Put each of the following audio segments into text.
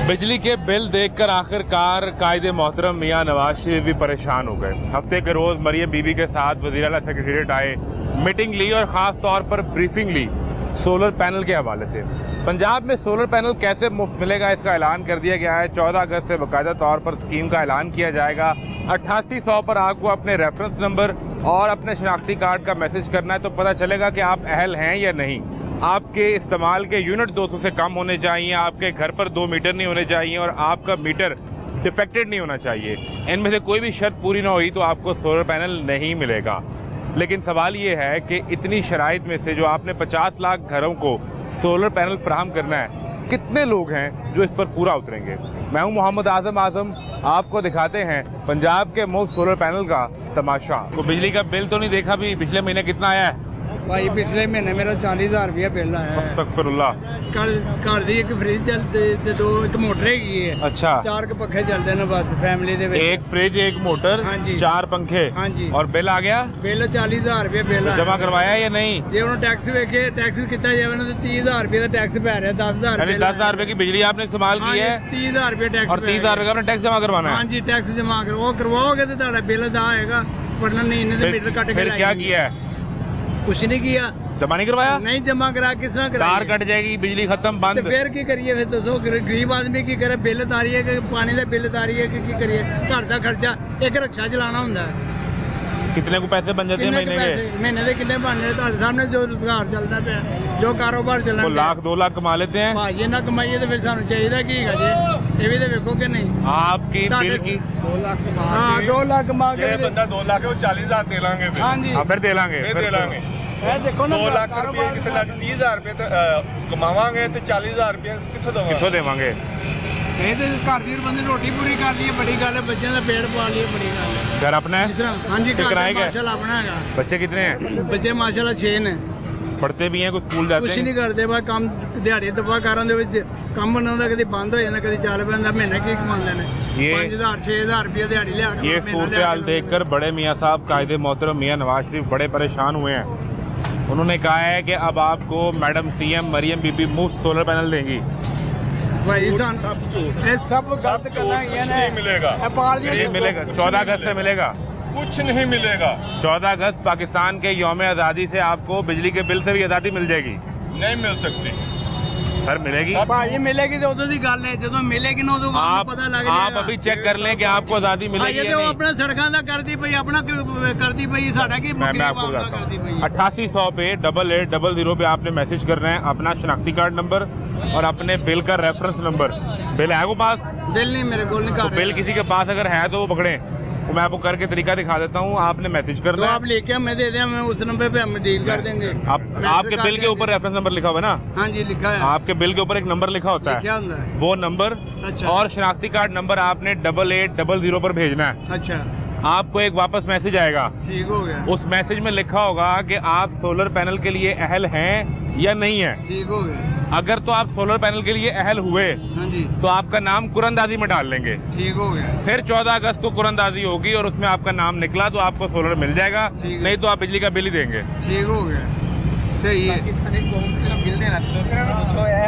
बिजली के बिल देखकर आखिरकार कायदे मोहतरम मियां नवाज शरीफ भी परेशान हो गए। हफ्ते के रोज मरियम बीबी के साथ वज़ीर आला सेक्रेटेरिएट आए, मीटिंग ली और खास तौर पर ब्रीफिंग ली सोलर पैनल के हवाले से। पंजाब में सोलर पैनल कैसे मुफ्त मिलेगा इसका ऐलान कर दिया गया है। 14 अगस्त से बाकायदा तौर पर स्कीम का ऐलान किया जाएगा। 8800 पर आपको अपने रेफरेंस नंबर और अपने शनाख्ती कार्ड का मैसेज करना है तो पता चलेगा कि आप अहल हैं या नहीं। आपके इस्तेमाल के यूनिट 200 से कम होने चाहिए, आपके घर पर 2 मीटर नहीं होने चाहिए और आपका मीटर डिफेक्टेड नहीं होना चाहिए। इनमें से कोई भी शर्त पूरी ना हुई तो आपको सोलर पैनल नहीं मिलेगा। लेकिन सवाल ये है कि इतनी शराइत में से जो आपने 50 लाख घरों को सोलर पैनल फराहम करना है, कितने लोग हैं जो इस पर पूरा उतरेंगे। मैं हूं मोहम्मद आजम, आपको दिखाते हैं पंजाब के मुफ्त सोलर पैनल का तमाशा। तो बिजली का बिल तो नहीं देखा भी, पिछले महीने कितना आया है? भाई पिछले महीने मेरा 40,000 रुपया बिल आया है। अस्तगफिरुल्लाह। घर दी एक फ्रिज चलते ते दो एक मोटर हैगी है। अच्छा, 4 पखे चलते ने बस फैमिली दे विच। एक फ्रिज, एक मोटर, हाँ जी। 4 पंखे। हाँ जी। और बिल आ गया? बिल 40,000 रुपया बिल आया। जमा करवाया या नहीं? जे उन्होंने टैक्स वेखे टैक्स कितना जावे ना तो 30,000 रुपया का टैक्स पै रहा है। 10,000 यानी 10,000 रुपए की बिजली आपने इस्तेमाल की है 30,000 रुपया टैक्स और 30,000 रुपए का आपने टैक्स जमा करवाना है। हाँ जी, टैक्स जमा करवाओगे तो ਤੁਹਾਡਾ बिल अदा आएगा, वरना नहीं इन्हें तो मीटर कट के फिर क्या किया है? कुछ नहीं किया। जमा नहीं करवाया? नहीं जमा करा किस तरह करा? तार कट जाएगी, बिजली खत्म, बंद। तो फिर की करिए? फिर दसो गरीब आदमी की करे? बिल तारीए कि पानी का बिल तारीए कि की करिए? घर का खर्चा एक रक्षा चलाना होंदा है। कितने को पैसे बन जाते हैं महीने के? महीने के कितने बन जाते? ਤੁਹਾਡੇ सामने जो रोजगार चलता पे जो कारोबार चलना वो लाख 2 लाख कमा लेते हैं। भाई ये ना कमाइए तो फिर सानू चाहिए की है जी? ये भी तो देखो कि नहीं आपकी बिल की 2 लाख कमा। हाँ 2 लाख कमा के बंदा 2 लाख है वो 40,000 दे लांगे। हाँ जी फिर दे लांगे, फिर दे लांगे। ਇਹ ਦੇਖੋ ਨਾ 2 ਲੱਖ ਰੁਪਏ ਕਿੱਥੇ ਲੱਗ 30,000 ਰੁਪਏ ਤੇ ਕਮਾਵਾਂਗੇ ਤੇ 40,000 ਰੁਪਏ ਕਿੱਥੋਂ ਦਵਾਂਗੇ? कितों देवांगे? ਇਹ ਤੇ ਘਰ ਦੀ ਬੰਦੇ ਰੋਟੀ ਪੂਰੀ ਕਰ ਲਈਏ ਬੜੀ ਗੱਲ ਹੈ, ਬੱਚਿਆਂ ਦਾ ਪੇਟ ਪਾ ਲਈਏ ਬੜੀ ਗੱਲ ਹੈ। घर अपना ਜਿਸ है? ਤਰ੍ਹਾਂ ਹਾਂਜੀ ਘਰ किराए ਦਾ का है? ਮਾਸ਼ਾਅੱਲਾ ਆਪਣਾ ਹੈਗਾ। बच्चे कितने हैं? ਬੱਚੇ ਮਾਸ਼ਾਅੱਲਾ 6 ਨੇ। पढ़ते भी हैं, कुछ स्कूल जाते ਕੁਛ हैं? ਨਹੀਂ ਕਰਦੇ ਬਸ ਕੰਮ ਦਿਹਾੜੀ ਦਫਾ ਕਾਰਾਂ ਦੇ ਵਿੱਚ ਕੰਮ ਬਣਾਉਂਦਾ, ਕਦੀ ਬੰਦ ਹੋ ਜਾਂਦਾ ਕਦੀ ਚੱਲ ਪੈਂਦਾ। ਮਹੀਨੇ ਕੀ ਕਮਾਉਂਦੇ ਨੇ? ये 5,000 6,000 रुपया दिहाड़ी लिया के ये महीना सूरत लिया हाल के देखकर बड़े मियाँ साहब कायदे मोहतरम मियाँ नवाज शरीफ बड़े परेशान हुए हैं। उन्होंने कहा है कि अब आपको मैडम सीएम मरियम बीबी मुफ्त सोलर पैनल देंगी। भाई सन ये सब गलत करना ये नहीं मिलेगा। नहीं मिलेगा। 14 अगस्त से मिलेगा। कुछ नहीं मिलेगा। 14 अगस्त पाकिस्तान के यौम आज़ादी से आपको बिजली के बिल से भी आज़ादी मिल जाएगी। नहीं मिल सकती सर मिलेगी। भाई मिलेगी तो उदों दी गल है, जदों मिलेगी ना उदों आप पता लग आप जाएगा। अभी चेक कर लें कि आपको आज़ादी मिलेगी ये या तो नहीं। अपना सड़कों का करती पई, अपना करती पई, साडा की मैं आपको बताता करती हूँ। पई। 8800 पे 8800 पे आपने मैसेज करना है अपना शनाख्ती कार्ड नंबर और अपने बिल का रेफरेंस नंबर। बिल है वो पास? बिल नहीं मेरे को नहीं तो कर बिल किसी के पास अगर है तो वो पकड़ें। वो मैं आपको करके तरीका दिखा देता हूँ। आपने मैसेज तो करना है। आप लेके हमें दे दें, हमें उस नंबर पे हम डील कर देंगे। आपके बिल के ऊपर रेफरेंस नंबर लिखा हुआ है ना? हाँ जी लिखा है। आपके बिल के ऊपर एक नंबर लिखा होता क्या है, होता है? वो नंबर अच्छा। और शनाख्ती कार्ड नंबर आपने 8800 पर भेजना है। अच्छा आपको एक वापस मैसेज आएगा। ठीक हो गया। उस मैसेज में लिखा होगा कि आप सोलर पैनल के लिए अहल हैं या नहीं है। ठीक हो गया। अगर तो आप सोलर पैनल के लिए अहल हुए हाँ जी तो आपका नाम कुरंदाजी में डाल लेंगे। ठीक हो गया। फिर 14 अगस्त को कुरंदाजी होगी और उसमें आपका नाम निकला तो आपको सोलर मिल जाएगा, ठीक है। नहीं तो आप बिजली का बिल ही देंगे। ठीक हो गया। सही है।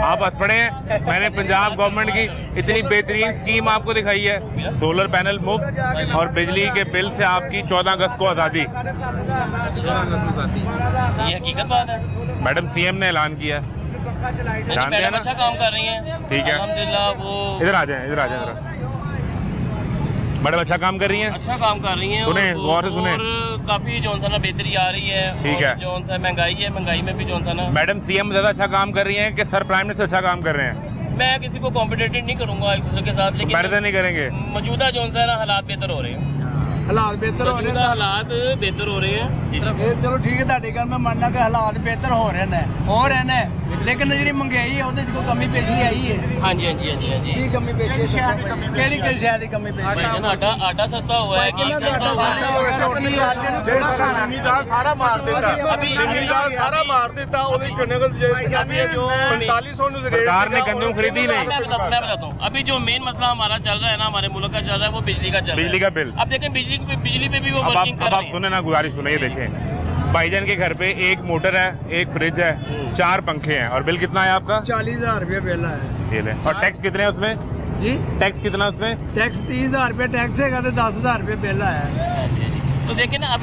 आप हंस पड़े हैं। मैंने पंजाब गवर्नमेंट की इतनी बेहतरीन स्कीम आपको दिखाई है, सोलर पैनल मुफ्त और बिजली के बिल से आपकी 14 अगस्त को आज़ादी। ये हकीकत बात है। मैडम सीएम ने ऐलान किया। जानते हैं मैडम ना? अच्छा काम कर रही हैं। ठीक है। अल्हम्दुलिल्लाह वो इधर आ जाए, इधर आ जाए जरा। मैडम अच्छा काम कर रही हैं। अच्छा काम कर रही हैं। सुने, और- गौर से सुने। और काफी जो सा ना बेहतरी आ रही है। ठीक है। और जो सा महंगाई है, महंगाई में भी जो सा ना मैडम सीएम ज्यादा अच्छा काम कर रही हैं कि सर प्राइम मिनिस्टर अच्छा काम कर रहे हैं? मैं किसी को कॉम्पिटेटिव नहीं करूंगा एक दूसरे के साथ, कंपैरिजन लेकिन नहीं करेंगे। मौजूदा जो सा ना हालात बेहतर हो रहे हैं। हालात बेहतर हो रहे मौजूदा हैं। हालात बेहतर हो रहे हैं। जी। ये चलो ठीक है, ਤੁਹਾਡੀ ਗੱਲ ਮੈਂ ਮੰਨਣਾ कि हालात बेहतर हो रहे ने लेकिन ਜਿਹੜੀ ਮਹਿੰਗਾਈ ਹੈ ਉਹਦੇ 'ਚ ਕੋਈ ਕਮੀ ਪੇਸ਼ੀ ਆਈ ਹੈ? हाँ जी हाँ जी हाँ जी हाँ जी। ਕੀ ਕਮੀ ਪੇਸ਼ੀ ਹੈ? ਕਿਹੜੀ ਸ਼ਾਇਦ ਦੀ ਕਮੀ ਪੇਸ਼ੀ ਹੈ? भाईजान आटा सस्ता हुआ है, घी सस्ता हुआ है। ਜ਼ਿਮੀਦਾਰ ਸਾਰਾ ਮਾਰ ਦਿੱਤਾ। अभी ਜ਼ਿਮੀਦਾਰ ਸਾਰਾ ਮਾਰ ਦਿੱਤਾ। ਉਹਦੀ ਕਣਕ ਜੇ 4500 ਨੂੰ रेट सरकार ने लगा, गंदम खरीदी नहीं। मैं बताता हूँ, अभी जो मेन मसला हमारा चल रहा है ना, हमारे मुल्क का चल रहा है, वो बिजली का चल रहा है। बिजली का बिल। अब देखें बिजली पे भी वो अब वर्किंग कर आप रही है। सुने ना, गुजारिश सुने, ये देखें भाईजान के घर पे एक मोटर है, एक फ्रिज है, 4 पंखे हैं और बिल कितना है आपका? 40,000 रुपया बिल आया। ये ले। और टैक्स कितने हैं उसमें? जी टैक्स कितना है उसमें? टैक्स 30,000 रुपये टैक्स है तो 10,000 रुपये बिल आया है। हाँ जी, जी। तो देखिए ना, अब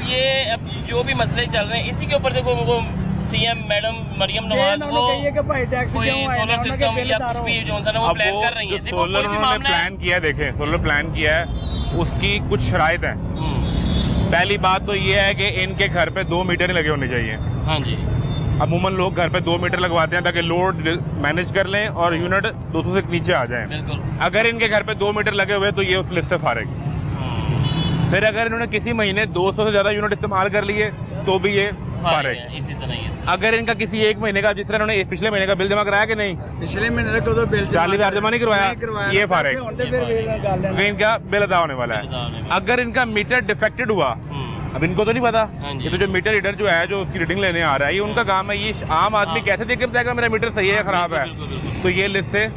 जो भी मसले चल रहे हैं इसी के ऊपर देखो वो सीएम मैडम मरियम नवाज वो कोई सोलर सिस्टम या कुछ भी जो है ना वो अब प्लान वो कर रही जो है। देखो सोलर कोई भी उन्होंने मामला है। प्लान किया है, देखें सोलर प्लान किया है, उसकी कुछ शराइत हैं। पहली बात तो ये है कि इनके घर पे 2 मीटर ही लगे होने चाहिए। हाँ जी, अमूमन लोग घर पे 2 मीटर लगवाते हैं ताकि लोड मैनेज कर लें और यूनिट 200 से नीचे आ जाए। बिल्कुल। अगर इनके घर पे 2 मीटर लगे हुए तो ये उस लिस्ट से फारिग। फिर अगर इन्होंने किसी महीने 200 से ज्यादा यूनिट इस्तेमाल कर लिए तो भी ये फारिग। इसी तरह ही है। अगर इनका किसी एक महीने का, जिस तरह उन्होंने पिछले महीने का बिल जमा कराया कि नहीं, पिछले महीने तक तो बिल 40,000 जमा नहीं करवाया, ये फारिग। क्योंकि इनका बिल अदा होने वाला है। अगर इनका मीटर डिफेक्टेड हुआ, अब इनको तो नहीं पता, ये तो जो मीटर रीडर जो है जो उसकी रीडिंग लेने आ रहा है ये उनका काम है। ये आम आदमी कैसे देख के बताएगा मेरा मीटर सही है या खराब है? तो ये लिस्ट से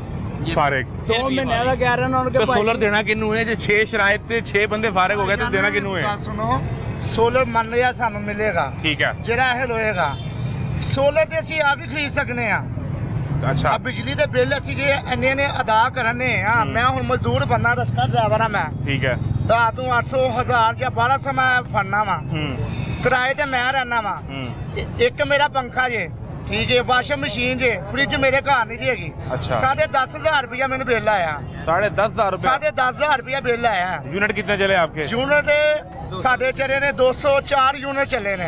फारिग। 2 महीने का कह रहे हैं तो सोलर देना किन्नू है? जो 6 शराइत पे 6 बंदे फारिग हो गए तो देना किन्नू है? सुनो, सोलर मन लिया सानू मिलेगा ठीक है, ਜਿਹੜਾ ਇਹ ਹੋਏਗਾ ਸੋਲਰ ਤੇ ਅਸੀਂ ਆਪ ਹੀ ਖਰੀਦ ਸਕਨੇ ਆ। अच्छा ਆ ਬਿਜਲੀ ਦੇ ਬਿੱਲ ਅਸੀਂ ਜੇ ਇੰਨੇ ਨੇ ਅਦਾ ਕਰਨੇ ਆ। ਮੈਂ ਹੁਣ ਮਜ਼ਦੂਰ ਬੰਦਾ, ਰਸਕਾ ਡਰਾਈਵਰ ਆ ਮੈਂ। ठीक है। ਰਾਤ ਨੂੰ 800 1000 ਜਾਂ 1200 ਮੈਂ ਫੜਨਾ ਵਾ। ਕਿਰਾਏ ਤੇ ਮੈਂ ਰਹਿਣਾ ਵਾ। ਇੱਕ ਮੇਰਾ ਪੰਖਾ ਜੇ, ਠੀਕ ਹੈ, ਵਾਸ਼ਿੰਗ ਮਸ਼ੀਨ ਜੇ, ਫ੍ਰਿਜ ਮੇਰੇ ਘਰ ਨਹੀਂ ਜੀ ਹੈਗੀ। अच्छा। 10,500 ਰੁਪਇਆ ਮੈਨੂੰ ਬਿੱਲ ਆਇਆ। 10,500 रुपया। 10,500 ਰੁਪਇਆ ਬਿੱਲ ਆਇਆ। यूनिट कितने चले आपके? यूनिट साढ़े चले ने 204 यूनिट चले ने।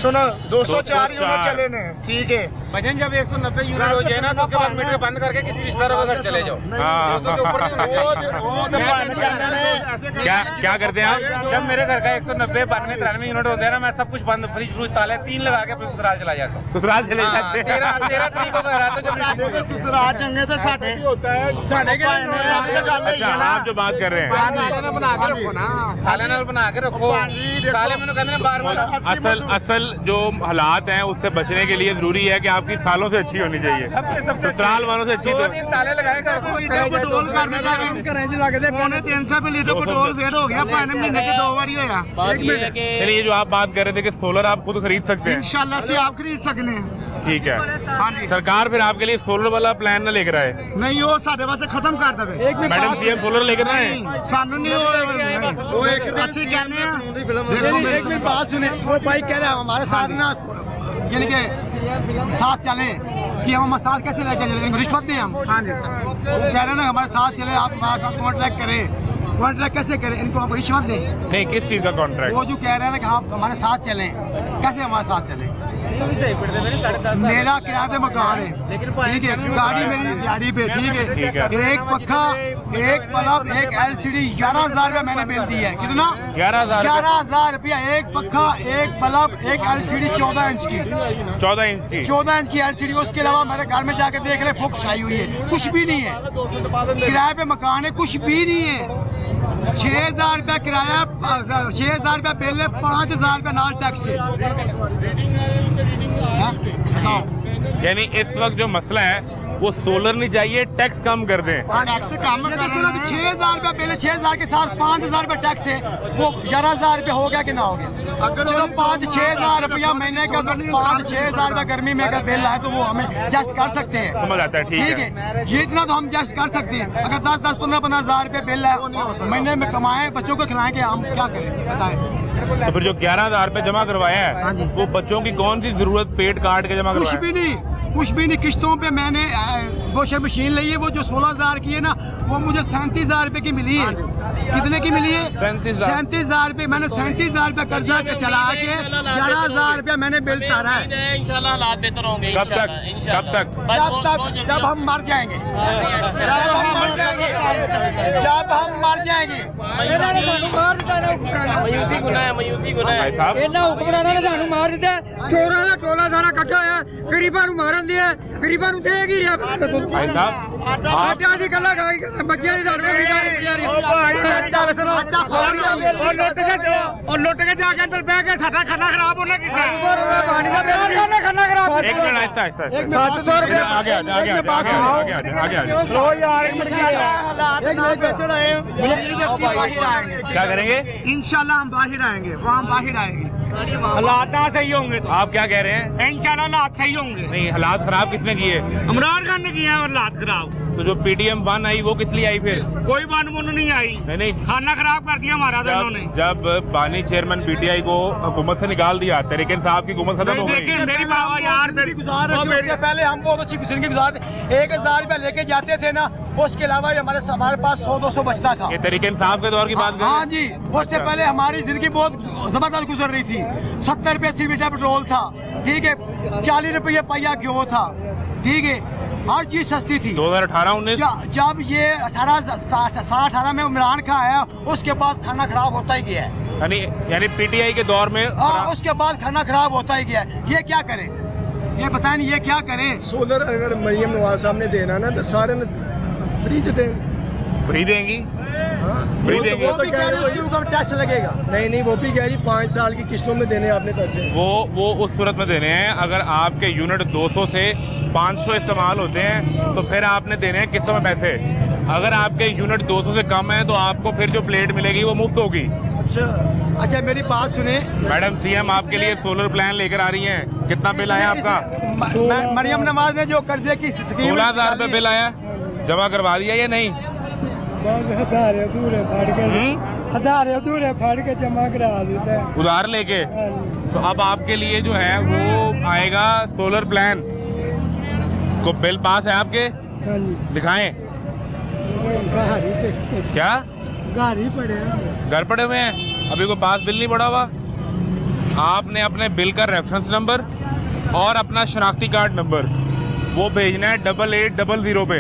सुनो 204 यूनिट चले ने, ठीक है। भजन जब 190 यूनिट हो जाए ना तो उसके बाद मीटर बंद करके किसी रिश्तेदारों के घर चले जाओ। हाँ। 200 के ऊपर नहीं होना चाहिए। क्या करते हैं आप? जब मेरे घर का 190 92 93 यूनिट होते हैं ना, मैं सब कुछ बंद, फ्रिज फ्रूज ताले 3 लगा के अपने ससुराल चला जाता हूँ। ससुराल चले हाँ, जाते हैं। 13 तरीक को घर आता जब ससुराल चंगे तो साढ़े अच्छा, आप जो बात कर रहे हैं, बना के रखो ना, सालाना बना के रखो। साले मैंने कहते हैं बार असल जो हालात हैं उससे बचने के लिए जरूरी है कि आपकी सालों से अच्छी होनी चाहिए, सबसे ससुराल वालों से अच्छी। 2 दिन ताले लगाए घर को चले जाए। पेट्रोल कर देता है। पौने 300 रुपये लीटर पेट्रोल फेड हो गया। पाने महीने के 2 बारी होया। बात ये है कि चलिए, जो आप बात कर रहे थे कि सोलर आप खुद खरीद सकते हैं, इंशाल्लाह से आप खरीद सकने हैं। ठीक है। हाँ जी। सरकार फिर आपके लिए सोलर वाला प्लान न लेकर आए? नहीं वो साढ़े पास खत्म कर दे। मैडम सीएम सोलर लेकर ना आए? सानू नहीं वो असि कहने हैं। देखो एक मिनट बात सुने, वो भाई कह रहे हैं हमारे साथ ना यानी कि साथ चले कि हम साथ कैसे लेके चले, इनको रिश्वत दें हम। हाँ जी। वो कह रहे हैं ना हमारे साथ चले, आप हमारे साथ कॉन्ट्रैक्ट करें। कॉन्ट्रैक्ट कैसे करें, इनको हम रिश्वत दें? नहीं, किस चीज का कॉन्ट्रैक्ट? वो जो कह रहे हैं ना कि आप हमारे साथ चलें, कैसे हमारे साथ चलें? मेरा किराए मकान है, ठीक है, गाड़ी मेरी दिहाड़ी पे, ठीक ठीक है। है। एक पक्खा, एक बल्ब, एक LCD 11,000 रुपया मैंने बिल दिया है। कितना? 11,000 11,000 रुपया। एक पक्खा, एक बल्ब, एक LCD 14 इंच की, 14 इंच की। 14 इंच की LCD। उसके अलावा मेरे घर में जाके देख ले, फुक छाई हुई है, कुछ भी नहीं है। किराए पे मकान है, कुछ भी नहीं है। 6,000 रुपया किराया, 6,000 रुपया बिल है, 5,000 रुपया नाल टैक्स है। हाँ? बताओ। यानी इस वक्त जो मसला है वो सोलर नहीं चाहिए, टैक्स कम कर दें। टैक्स कम कर रहे हैं। 6,000 रुपया बिल है, 6,000 के साथ 5,000 रुपया टैक्स है, वो 11,000 रुपया हो गया कि ना हो गया? चलो 5-6,000 रुपया महीने का, 5-6,000 रुपया गर्मी में अगर बिल आए तो वो हमें जस्ट कर सकते हैं। समझ आता है, ठीक है। ये इतना तो हम जस्ट कर सकते हैं। अगर 10-10, 15-15 हज़ार रुपये बिल है, महीने में कमाएं, बच्चों को खिलाएंगे, हम क्या करें बताएं? तो फिर जो 11,000 रुपए जमा करवाया हाँ है जी। वो बच्चों की कौन सी जरूरत पेट काट के जमा कुछ करवाया? भी नहीं, कुछ भी नहीं। किस्तों पे मैंने वॉशर मशीन ली है, वो जो 16,000 की है ना, वो मुझे 37,000 रुपए की मिली है। कितने की मिली है? 37,000 रुपए। मैंने 37,000 रुपए कर्जा के चला के 11,000 रुपया मैंने बिल तारा है। इंशाल्लाह हालात बेहतर होंगे। कब तक? इंशाल्लाह। कब तक? जब हम मर जाएंगे, जब हम मर जाएंगे, जब हम मर जाएंगे। मायूसी गुनाह है, मायूसी गुनाह भाई है। साहब, ਇਹਨਾਂ ਹੁਕਮਰਾਨਾਂ ਨੇ ਸਾਨੂੰ ਮਾਰ ਦਿੱਤਾ। ਚੋਰਾਂ ਦਾ ਟੋਲਾ ਸਾਰਾ ਇਕੱਠਾ ਹੋਇਆ, ਗਰੀਬਾਂ ਨੂੰ ਮਾਰਨ ਦਿਆ, ਗਰੀਬਾਂ ਨੂੰ ਦੇ ਕੀ ਰਿਹਾ ਪਤਾ ਤੁਹਾਨੂੰ? भाई साहब, आप ਆਟਾ ਦੀ ਗੱਲਾਂ ਖਾਈ ਕਰਦੇ, ਬੱਚਿਆਂ ਦੀ ਸਾਡੇ ਵੀ ਗਾਲੀ ਪਿਆਰੀ। ਉਹ ਲੁੱਟ ਕੇ ਜਾ ਕੇ ਅੰਦਰ ਬਹਿ ਕੇ ਸਾਡਾ ਖਾਣਾ ਖਰਾਬ ਉਹਨੇ ਕੀਤਾ। ਪਾਣੀ ਦਾ ਬਿੱਲ ਕਰਨੇ ਖਾਣਾ ਖਰਾਬ। एक मिनट, आहिस्ता आहिस्ता 700 रुपये आगे आगे लो यार इंशाल्लाह हालात ना बेहतर रहे, बिजली के बाहर आएंगे। क्या करेंगे? इंशाल्लाह हम बाहर आएंगे, वो हम बाहर आएंगे। हालात ना सही होंगे तो आप क्या कह रहे हैं? इंशाल्लाह हालात सही होंगे। नहीं, हालात खराब किसने किए? इमरान खान ने किए हैं हालात खराब। तो जो PTM 1 आई वो किस लिए आई फिर? कोई वन मुन नहीं आई, नहीं, खाना खराब कर दिया हमारा तो इन्होंने। जब बानी चेयरमैन PTI को हुकूमत से निकाल दिया, तहरीक इंसाफ की हुकूमत खत्म हो गई। देखिए मेरी बाबा यार मेरी गुजार रहे थे, उससे पहले हम बहुत अच्छी जिंदगी गुजारते। 1000 रुपया लेके जाते थे ना, उसके अलावा भी हमारे पास 100-200 बचता था। ये तहरीक इंसाफ के दौर की बात कर रहे हैं? हाँ जी, उससे पहले हमारी जिंदगी बहुत जबरदस्त गुजर रही थी। 70 रुपये 80 लीटर पेट्रोल था, ठीक है, 40 रुपये पहिया घ्यो था, ठीक है, हर चीज सस्ती थी। 2018-19 जब ये 18 में इमरान खान आया, उसके बाद खाना खराब होता ही गया है। यानी PTI के दौर में उसके बाद खाना खराब होता ही गया है। ये क्या करें, ये बताएं, ये क्या करें? सोलर अगर मरियम नवाज साहब ने देना ना तो सारे फ्री दें। फ्री देंगी? फ्री देंगे? वो भी कह रहे हैं उसके ऊपर टैक्स लगेगा। नहीं, वो भी कह रही 5 साल की किस्तों में देने आपने पैसे। वो उस सूरत में देने हैं अगर आपके यूनिट 200 से 500 इस्तेमाल होते हैं तो फिर आपने देने हैं किस्तों में पैसे। अगर आपके यूनिट 200 से कम है तो आपको फिर जो प्लेट मिलेगी वो मुफ्त होगी। अच्छा मेरी बात सुने मैडम, CM आपके लिए सोलर प्लान लेकर आ रही हैं। कितना बिल आया आपका? मरियम नवाज ने जो कर्जे की स्कीम 16,000 रुपये बिल आया, जमा करवा दिया या नहीं? आधार अधूरे फाड़ के जमा करा देता है उधार लेके। तो अब आपके लिए जो है वो आएगा सोलर प्लान को बिल पास है आपके? दिखाएं। क्या घर पड़े हुए हैं? अभी कोई पास बिल नहीं पड़ा हुआ? आपने अपने बिल का रेफरेंस नंबर और अपना शनाख्ती कार्ड नंबर वो भेजना है 8800 पे,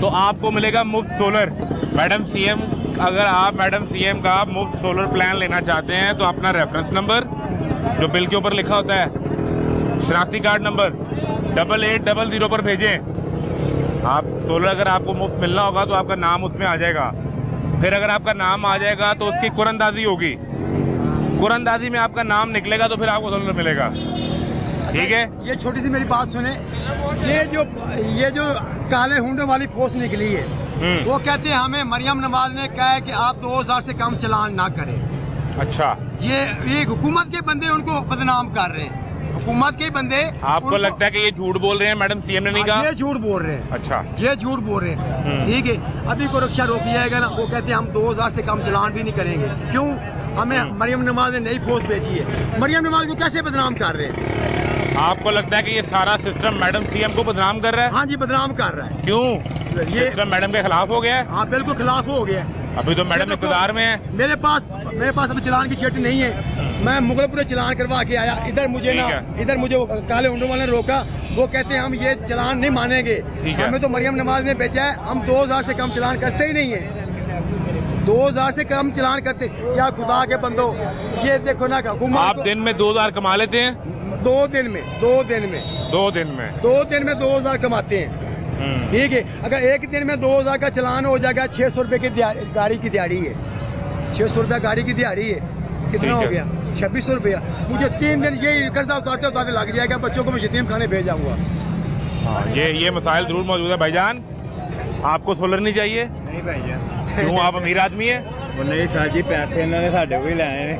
तो आपको मिलेगा मुफ्त सोलर। मैडम CM, अगर आप मैडम CM का मुफ्त सोलर प्लान लेना चाहते हैं तो अपना रेफरेंस नंबर जो बिल के ऊपर लिखा होता है, शनाख्ती कार्ड नंबर 8800 पर भेजें। आप सोलर अगर आपको मुफ्त मिलना होगा तो आपका नाम उसमें आ जाएगा। फिर अगर आपका नाम आ जाएगा तो उसकी कुरंदाजी होगी, कुरंदाजी में आपका नाम निकलेगा तो फिर आपको सोलर मिलेगा। ठीक है, ये छोटी सी मेरी बात सुने। ये जो काले हुंडे वाली फोर्स निकली है, वो कहते हैं हमें मरियम नवाज ने कहा है कि आप 2000 से कम चलान ना करें। अच्छा, ये हुकूमत के बंदे उनको बदनाम कर रहे हैं, हुकूमत के बंदे। आपको लगता है कि ये झूठ बोल रहे हैं? मैडम CM ने नहीं कहा? ये झूठ बोल रहे हैं। अच्छा, ये झूठ बोल रहे हैं, ठीक है। अभी को रक्षा रोक जाएगा ना, वो कहते हैं हम 2000 से कम चलान भी नहीं करेंगे। क्यों? हमें मरियम नवाज ने नई फोर्स भेजी है। मरियम नवाज को कैसे बदनाम कर रहे हैं? आपको लगता है कि ये सारा सिस्टम मैडम CM को बदनाम कर रहा है? हाँ जी, बदनाम कर रहा है। क्यों? ये सिस्टम मैडम के खिलाफ हो गया है? हाँ, बिल्कुल खिलाफ हो गया है। अभी तो मैडम इक़्तिदार में है। मेरे पास अभी चलान की शीट नहीं है। मैं मुगलपुर चलान करवा के आया। इधर मुझे काले हुंडों वाले ने रोका। वो कहते हैं हम ये चलान नहीं मानेंगे। हमें तो मरियम नवाज ने भेजा है, हम 2000 से कम चलान करते ही नहीं है। 2000 से कम चलान करते। यार खुदा के बंदो, ये देखो ना, आप दिन में 2000 कमा लेते हैं? 2 दिन में 2000 कमाते हैं, ठीक है। अगर एक दिन में 2000 का चलान हो जाएगा, 600 रुपए की गाड़ी की दिहाड़ी है। 600 रुपया गाड़ी की दिहाड़ी है, कितना हो गया? 2600 रुपया। मुझे 3 दिन ये कर्जा उतारते लग जाएगा। बच्चों को मैं यतीम खाने भेज जाऊंगा। हाँ, ये मसाइल जरूर मौजूद है। भाईजान, आपको सोलर नहीं चाहिए? नहीं भाईजान। क्यों, आप अमीर आदमी है? वो नहीं सर जी, पैसे इन्होंने साढ़े को ही लाए ने।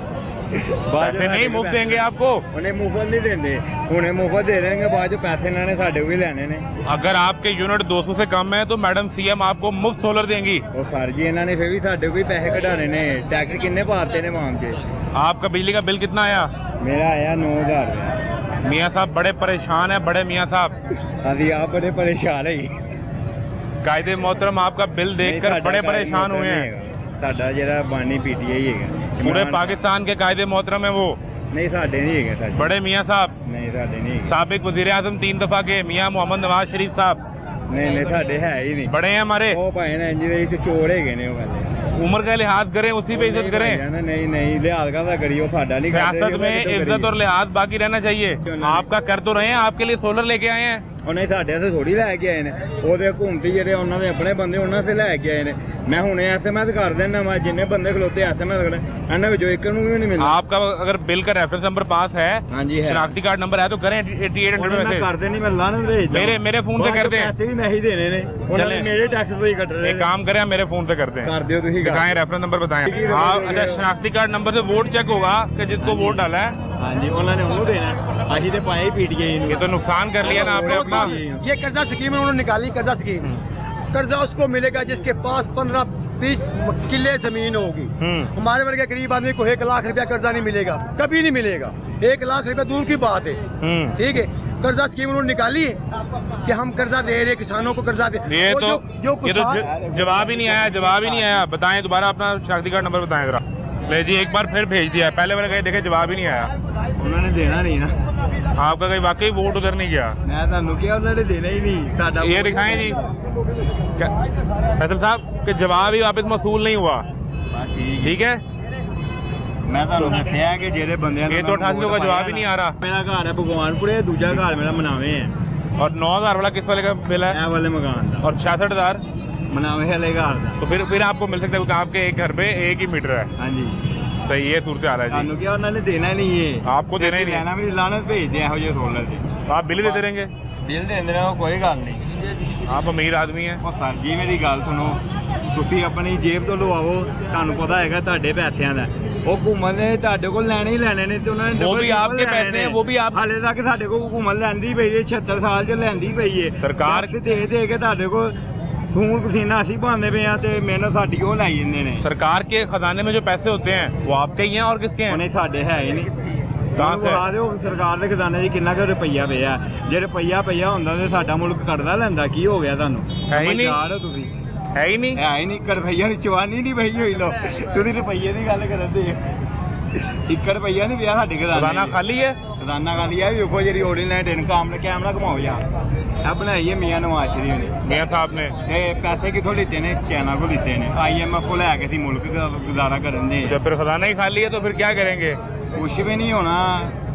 पैसे नहीं मुफ्त देंगे आपको? उन्हें मुफ्त नहीं देंगे, उन्हें मुफ्त दे देंगे, बाद पैसे इन्होंने साढ़े को ही लेने ने। अगर आपके यूनिट 200 से कम है तो मैडम CM आपको मुफ्त सोलर देंगी। वो सर जी इन्होंने फिर भी साढ़े को ही पैसे कढ़ाने ने। टैक्स किन्ने पाते ने मांग के। आपका बिजली का बिल कितना आया? मेरा आया 9000। मियाँ साहब बड़े परेशान है, बड़े मियाँ साहब। हाँ जी, आप बड़े परेशान है। कायदे मोहतरम आपका बिल देखकर बड़े परेशान हुए हैं। साडा जरा बानी PTI है, पूरे पाकिस्तान के कायदे मोहतरम है वो। नहीं साडे नहीं है सर। बड़े मियाँ साहब? नहीं साडे नहीं। साबिक वजीर आजम 3 दफा के मियाँ मोहम्मद नवाज शरीफ साहब? नहीं साडे है ही नहीं। बड़े हैं हमारे। वो भाई ने इंज चोर है ने। उम्र का लिहाज करें, उसी पे इज्जत करें। नहीं लिहाज का करियो, साडा नहीं। सियासत में इज्जत और लिहाज बाकी रहना चाहिए। आपका कर तो रहे हैं, आपके लिए सोलर लेके आए हैं। ਉਹਨੇ ਸਾਡੇ ਤੇ ਥੋੜੀ ਲੈ ਕੇ ਆਏ ਨੇ, ਉਹਦੇ ਹਕੂਮਤੀ ਜਿਹੜੇ ਉਹਨਾਂ ਦੇ ਆਪਣੇ ਬੰਦੇ ਉਹਨਾਂ ਸੇ ਲੈ ਕੇ ਆਏ ਨੇ। मैं हुणे SMS कर देना वा जिन्ने बंदे खलोते SMS कर इन्हां विचों एक नूं भी नहीं मिलना। आपका अगर बिल का रेफरेंस नंबर पास है, हाँ जी है, शनाख्ती कार्ड नंबर है तो करें 8800 मैं मैसेज। कर देनी, मैं लाने भेज मेरे फोन से कर दें, पैसे भी मैं ही देने ने, उन्होंने मेरे टैक्स तो ही कट रहे। एक काम करें, मेरे फोन से कर दें, कर दियो तुसीं, दिखाएं रेफरेंस नंबर बताएं। हाँ अच्छा, शनाख्ती कार्ड नंबर से वोट चेक होगा कि जिसको वोट डाला है। हाँ जी, उन्होंने उन्होंने देना, अभी तो पाए PTI ये तो नुकसान कर लिया ना आपने अपना। ये कर्जा स्कीम उन्होंने निकाली, कर्जा स्कीम। कर्जा उसको मिलेगा जिसके पास 15-20 किले जमीन होगी। हमारे वर्ग के गरीब आदमी को 1 लाख रुपया कर्जा नहीं मिलेगा, कभी नहीं मिलेगा। 1 लाख रुपया दूर की बात है, ठीक है। कर्जा स्कीम उन्होंने निकाली कि हम कर्जा दे रहे, किसानों को कर्जा दे। ये तो जो जवाब ही नहीं आया, जवाब ही नहीं आया। बताएं दोबारा अपना शनाख्ती कार्ड नंबर बताएं जरा। ले जी, एक बार फिर भेज दिया, पहले वाले कहीं देखे जवाब ही नहीं आया। उन्होंने देना नहीं ना, आपका कहीं वाकई वोट उधर नहीं गया। मैं ਤੁਹਾਨੂੰ ਕਿਹਾ ਉਹਨਾਂ ਨੇ ਦੇਣਾ ਹੀ नहीं साडा। ये दिखाएं जी फैसल साहब कि जवाब ही वापस मसूल नहीं हुआ। ठीक है, मैं ਤੁਹਾਨੂੰ ਦੱਸਿਆ ਕਿ ਜਿਹੜੇ ਬੰਦਿਆਂ ये तो 88 का जवाब ही नहीं आ रहा। मेरा घर है भगवानपुरे, दूजा घर मेरा मनावे है। और 9000 वाला किस वाले का बिल है? ਇਹ वाले मकान ਦਾ और 66,000 मनावे वाले घर ਦਾ। तो फिर आपको मिल सकता है क्योंकि आपके एक घर पे एक ही मीटर है। हाँ जी, सही है, सूरत हाल है जी। ਤੁਹਾਨੂੰ ਕਿਹਾ ਉਹਨਾਂ ਨੇ ਦੇਣਾ ਨਹੀਂ ਇਹ, आपको देना ही नहीं, ਲੈਣਾ ਵੀ ਨਹੀਂ, ਲਾਣਤ ਭੇਜਦੇ ਇਹੋ ਜਿਹੇ ਸੋਲਰ ਦੇ। तो आप बिल ही देते रहेंगे। ਬਿੱਲ ਦਿੰਦੇ ਨੇ, ਕੋਈ ਗੱਲ ਨਹੀਂ। आप अमीर आदमी हैं। ਉਹ ਸਰ ਜੀ ਮੇਰੀ ਗੱਲ ਸੁਣੋ, ਤੁਸੀਂ ਆਪਣੀ ਜੇਬ ਤੋਂ ਲਵਾਓ, ਤੁਹਾਨੂੰ ਪਤਾ ਹੈਗਾ ਤੁਹਾਡੇ ਪੈਸਿਆਂ ਦਾ। ਉਹ ਘੁੰਮਣ ਦੇ ਤੁਹਾਡੇ ਕੋਲ ਲੈਣੇ ਹੀ ਲੈਣੇ ਨੇ ਤੇ ਉਹਨਾਂ ਨੇ वो भी double आपके ਲੈਣੇ पैसे ਨੇ। हैं, वो भी आप। ਹਾਲੇ ਤੱਕ ਸਾਡੇ ਕੋਲ ਘੁੰਮਣ ਲੈਂਦੀ ਪਈ ਹੈ, 76 ਸਾਲ ਚ ਲੈਂਦੀ ਪਈ ਹੈ ਸਰਕਾਰ ਦੇ ਦੇ ਕੇ ਤੁਹਾਡੇ ਕੋਲ ਖੂਨ ਪਸੀਨਾ ਅਸੀਂ ਬਹਾਉਂਦੇ ਪਏ ਆ ਤੇ ਮਿਹਨਤ ਸਾਡੀ ਉਹ ਲਾਈ ਜਾਂਦੇ ਨੇ। सरकार के खजाने में जो पैसे होते हैं वो आपके ही हैं और किसके हैं? ਉਹਨੇ ਸਾਡੇ ਹੈ ਹੀ ਨਹੀਂ। ਕਹਾਂ ਸੇ? ਬਤਾ ਦਿਓ ਸਰਕਾਰ ਦੇ ਖਜ਼ਾਨੇ 'ਚ ਕਿੰਨਾ ਕੁ ਰੁਪਈਆ ਪਿਆ। ਜੇ ਰੁਪਈਆ ਪਿਆ ਹੁੰਦਾ ਤੇ ਸਾਡਾ ਮੁਲਕ ਕੱਢਦਾ ਲੈਂਦਾ। ਕੀ ਹੋ ਗਿਆ ਤੁਹਾਨੂੰ? ਹੈ ਹੀ ਨਹੀਂ। ਯਾਰ ਹੋ ਤੁਸੀਂ, है ही नहीं। ਹੈ ਹੀ ਨਹੀਂ। ਰੁਪਈਆ ਦੀ ਚਵਾਨੀ ਨਹੀਂ ਪਈ ਹੋਈ ਲੋ, ਤੁਸੀਂ ਰੁਪਈਏ ਦੀ ਗੱਲ ਕਰਦੇ। 1 ਰੁਪਈਆ ਨਹੀਂ ਪਿਆ ਸਾਡੇ खजाना ਖਜ਼ਾਨੇ 'ਚ। खाली है। ਖਜ਼ਾਨਾ ਖਾਲੀ ਆ। ਵੇਖੋ ਜਿਹੜੀ ਆਨਲਾਈਨ ਇਨਕਮ ਕੈਮਰਾ ਘਮਾਓ ਯਾਰ, ਇਹ ਬਣਾਈ ਹੈ ਮੀਆਂ ਨਵਾਜ਼ ਸ਼ਰੀਫ ਨੇ। मियाँ साहब ने ਤੇ ਪੈਸੇ ਕਿੱਥੋਂ ਲਿੱਤੇ ਨੇ? ਚਾਈਨਾ ਕੋਲ ਲਿੱਤੇ ਨੇ। IMF ਕੋਲ ਲੈ ਕੇ ਸੀ ਮੁਲਕ ਗੁਜ਼ਾਰਾ ਕਰਨ ਦੇ। जब फिर खजाना ही खाली है तो फिर क्या करेंगे? ਕੁਛ ਵੀ ਨਹੀਂ ਹੋਣਾ।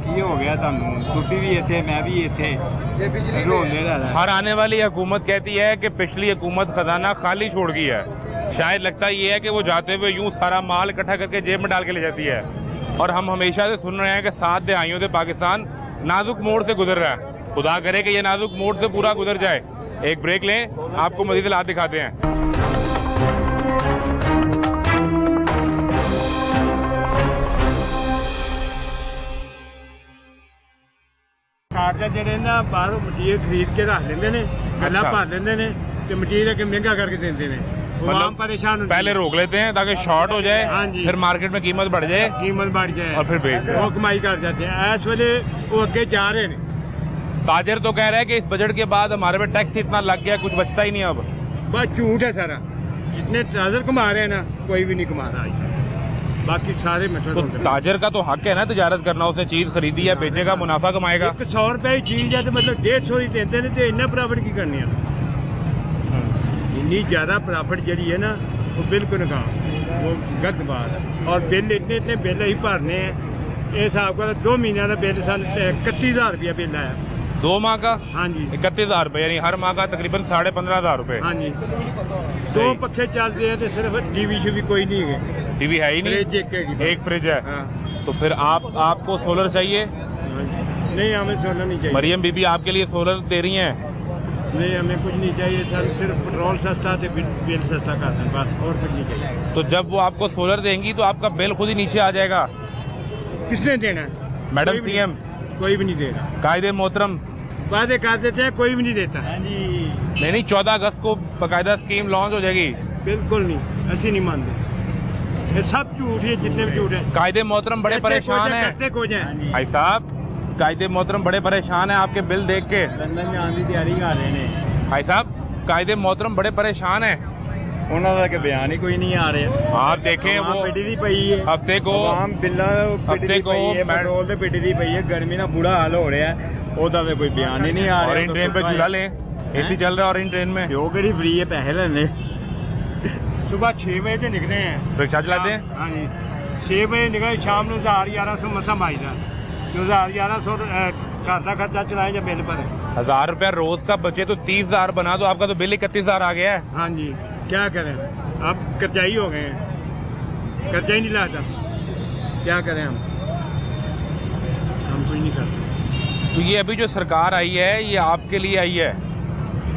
ਕੀ ਹੋ ਗਿਆ ਤੁਹਾਨੂੰ? ਤੁਸੀਂ ਵੀ ਇੱਥੇ, ਮੈਂ ਵੀ ਇੱਥੇ ਰੋਂਦੇ ਰਹਿਣਾ। हर आने वाली हुकूमत कहती है कि पिछली हुकूमत खजाना खाली छोड़ गई है। शायद लगता ये है कि वो जाते हुए यूं सारा माल इकट्ठा करके जेब में डाल के ले जाती है। और हम हमेशा से सुन रहे हैं कि 7 दहाइयों से पाकिस्तान नाजुक मोड़ से गुजर रहा है। खुदा करे कि ये नाजुक मोड़ से पूरा गुजर जाए। एक ब्रेक लें, आपको मज़ीद हालात दिखाते हैं। ਕਾਰਜ ਜਿਹੜੇ ਨਾ ਬਾਹਰੋਂ ਮਟੀਰੀਅਲ ਖਰੀਦ ਕੇ ਰੱਖ ਲੈਂਦੇ ਨੇ, ਗੱਲਾਂ अच्छा। ਭਰ ਲੈਂਦੇ ਨੇ ਤੇ ਮਟੀਰੀਅਲ ਅੱਗੇ ਮਹਿੰਗਾ ਕਰਕੇ ਦਿੰਦੇ ਨੇ। ਉਹ ਆਮ मतलब ਪਰੇਸ਼ਾਨ ਹੁੰਦੇ पहले रोक लेते हैं ताकि शॉर्ट हो जाए, हाँ जी। फिर मार्केट में कीमत बढ़ जाए ਕੀਮਤ बढ़ ਜਾਏ और फिर बेच दें। ਉਹ ਕਮਾਈ ਕਰ ਜਾਂਦੇ ਆ। ਇਸ ਵੇਲੇ ਉਹ ਅੱਗੇ ਜਾ ਰਹੇ ਨੇ। ताजर तो कह रहा है कि इस बजट के बाद हमारे पे टैक्स इतना लग गया, कुछ बचता ही नहीं अब। बस झूठ है सारा। जितने ट्राजर कमा रहे हैं ना, कोई भी नहीं कमा रहा आज। बाकी सारे तो मतलब ताजर का तो हक है ना तिजारत करना, उसने चीज खरीदी है, बेचेगा, मुनाफा कमाएगा। 100 रुपए की चीज है तो मतलब 150 ही देते हैं तो इन्ना प्रॉफिट की करनी है। इतनी ज़्यादा प्रॉफिट जड़ी है ना, वो बिल्कुल नकाम, वो गलत बात है। और बिल इतने बिल ही भरने हैं। ये हिसाब का 2 महीने का बिल सन 31,000 रुपया बिल आया। 2 माह का हाँ जी, 31,000 रुपये, यानी हर माह का तकरीबन 15,500 रुपये। हाँ जी। 2 पखे चलते हैं तो सिर्फ टीवी भी कोई नहीं है। टीवी है ही फ्रिज नहीं, एक फ्रिज है। हाँ। तो फिर आपको सोलर चाहिए? नहीं, हमें सोलर नहीं चाहिए। मरियम बीबी आपके लिए सोलर दे रही हैं? नहीं, हमें कुछ नहीं चाहिए सर। सिर्फ पेट्रोल सस्ता तो बिल सस्ता करते हैं, बस और कुछ नहीं चाहिए। तो जब वो आपको सोलर देंगी तो आपका बिल खुद ही नीचे आ जाएगा। किसने देना है? मैडम कोई भी सीएम नहीं, कोई भी नहीं दे रहा। कायदे मोहतरम वादे कर देते हैं, कोई भी नहीं देता। नहीं 14 अगस्त को बाकायदा स्कीम लॉन्च हो जाएगी। बिल्कुल नहीं, ऐसी नहीं मानते। ये सब झूठ है, जितने भी झूठ है। कायदे मोहतरम बड़े परेशान हैं। करते को जाए। भाई साहब, कायदे मोहतरम बड़े परेशान हैं आपके बिल देख के। लंदन जाने की तैयारी कर रहे हैं। भाई साहब, कायदे मोहतरम बड़े परेशान हैं। ਉਹਨਾਂ ਦਾ ਕਿ ਬਿਆਨ ਹੀ ਕੋਈ ਨਹੀਂ ਆ ਰਿਹਾ। आप देखें वो ਪਿੱਟੀ ਦੀ ਪਈ ਹੈ हफ्ते को ਆਮ ਬਿੱਲਾਂ ਪਿੱਟੀ ਦੀ ਪਈ ਹੈ, ਪੈਟਰੋਲ ਤੇ ਪਿੱਟੀ ਦੀ ਪਈ ਹੈ। ਗਰਮੀ ਨਾਲ ਬੁਰਾ ਹਾਲ ਹੋ ਰਿਹਾ ਹੈ, ਉਹਦਾ ਤੇ ਕੋਈ ਬਿਆਨ ਹੀ ਨਹੀਂ ਆ और ਰਿਹਾ। इन ट्रेन पे झूला लें, एसी चल रहा है और इन ट्रेन में ਜੋ ਕਿਹੜੀ ਫ੍ਰੀ ਹੈ, ਪੈਸੇ ਲੈਂਦੇ। सुबह 6 बजे से निकले हैं। रिक्शा चलाते हैं? हाँ जी, 6 बजे निकले, शाम ਨੂੰ 1100 ਮਸਾ ਮਾਈਦਾ। 1100 घर का खर्चा चलाए या बिल भरे। 1000 रुपया रोज का बचे तो 30,000 बना, तो आपका तो बिल 31,000 आ गया है। हाँ जी, क्या करें, अब कर्जाई हो गए हैं, कर्जा ही नहीं लाता, क्या करें हम कुछ नहीं करते। तो ये अभी जो सरकार आई है ये आपके लिए आई है?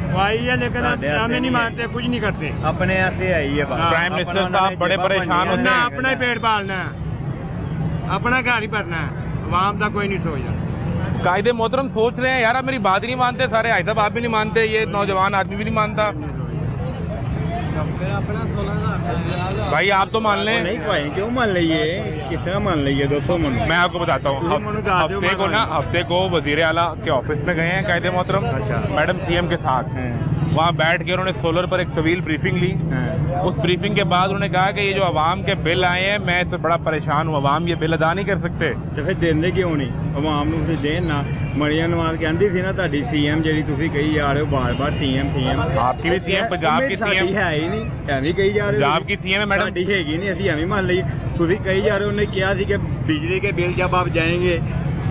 वो आई है लेकिन हमें नहीं मानते, कुछ नहीं करते। अपने ऐसे आई है प्राइम मिनिस्टर साहब बड़े परेशान होते अपना हैं। अपना ही पेट पालना है, अपना घर ही भरना है, आवाम का कोई नहीं सोचता। कायदे मोहतरम सोच रहे हैं यार, आप मेरी बात ही नहीं मानते सारे, भाई साहब आप भी नहीं मानते, ये नौजवान आदमी भी नहीं मानता। भाई आप तो मान लें। नहीं भाई क्यों मान लीजिए, किस तरह मान लीजिए, 200 मन। मैं आपको बताता हूँ, हफ्ते को वजीर आला के ऑफिस में गए हैं कायदे मोहतरम, अच्छा। मैडम सीएम के साथ वहाँ बैठ के उन्होंने सोलर पर एक तवील ब्रीफिंग ली। उस ब्रीफिंग के बाद उन्होंने कहा कि ये जो अवाम के बिल आए हैं मैं इससे बड़ा परेशान हूँ, अवाम ये बिल अदा नहीं कर सकते। तो फिर देंदे क्यों नहीं अवाम ਨੂੰ ਤੁਸੀਂ ਦੇਣ ਨਾ। ਮਰੀਮ ਨਵਾਜ਼ ਕਹਿੰਦੀ ਸੀ ਨਾ ਤੁਹਾਡੀ ਸੀਐਮ ਜਿਹੜੀ ਤੁਸੀਂ ਕਹੀ ਜਾ ਰਹੇ ਹੋ ਬਾਰ-ਬਾਰ ਸੀਐਮ आपकी भी सीएम, पंजाब की सीएम ਹੈ ਹੀ ਨਹੀਂ, ਐਵੇਂ ਕਹੀ ਜਾ ਰਹੇ ਹੋ। पंजाब की सीएम है मैडम। ਸਾਡੀ ਹੈਗੀ ਨਹੀਂ, ਅਸੀਂ ਐਵੇਂ ਮੰਨ ਲਈ। ਤੁਸੀਂ ਕਹੀ ਜਾ ਰਹੇ ਹੋ, ਉਹਨੇ ਕਿਹਾ ਸੀ कि बिजली के बिल जब आप जाएंगे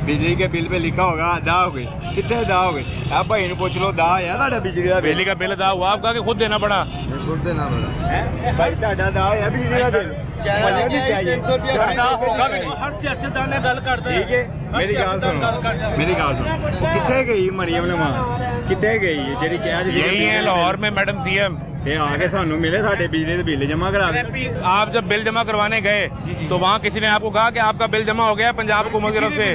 बिजली के बिल पे लिखा होगा अदा हो गई, कितने अदा हो गई? आप भाई ने पूछ लो, अदा है ਤੁਹਾਡਾ बिजली का बिजली का बिल अदा हुआ, आपका कि खुद देना पड़ा? खुद देना पड़ा भाई, ਤੁਹਾਡਾ अदा है बिजली का बिल। हर सियासतदान ने गल करता ठीक है, मेरी गल सुनो, मेरी गल सुनो, कितने गई मरियम नवाज, कितने गई ਜਿਹੜੀ ਕਹਿ ਰਹੀ यही है लाहौर में मैडम सीएम। ये आके ਸਾਨੂੰ मिले साढ़े बिजली के बिल जमा करा दे। आप जब बिल जमा करवाने गए तो वहाँ किसी ने आपको कहा कि आपका बिल जमा हो गया है पंजाब हुकूमत की तरफ से?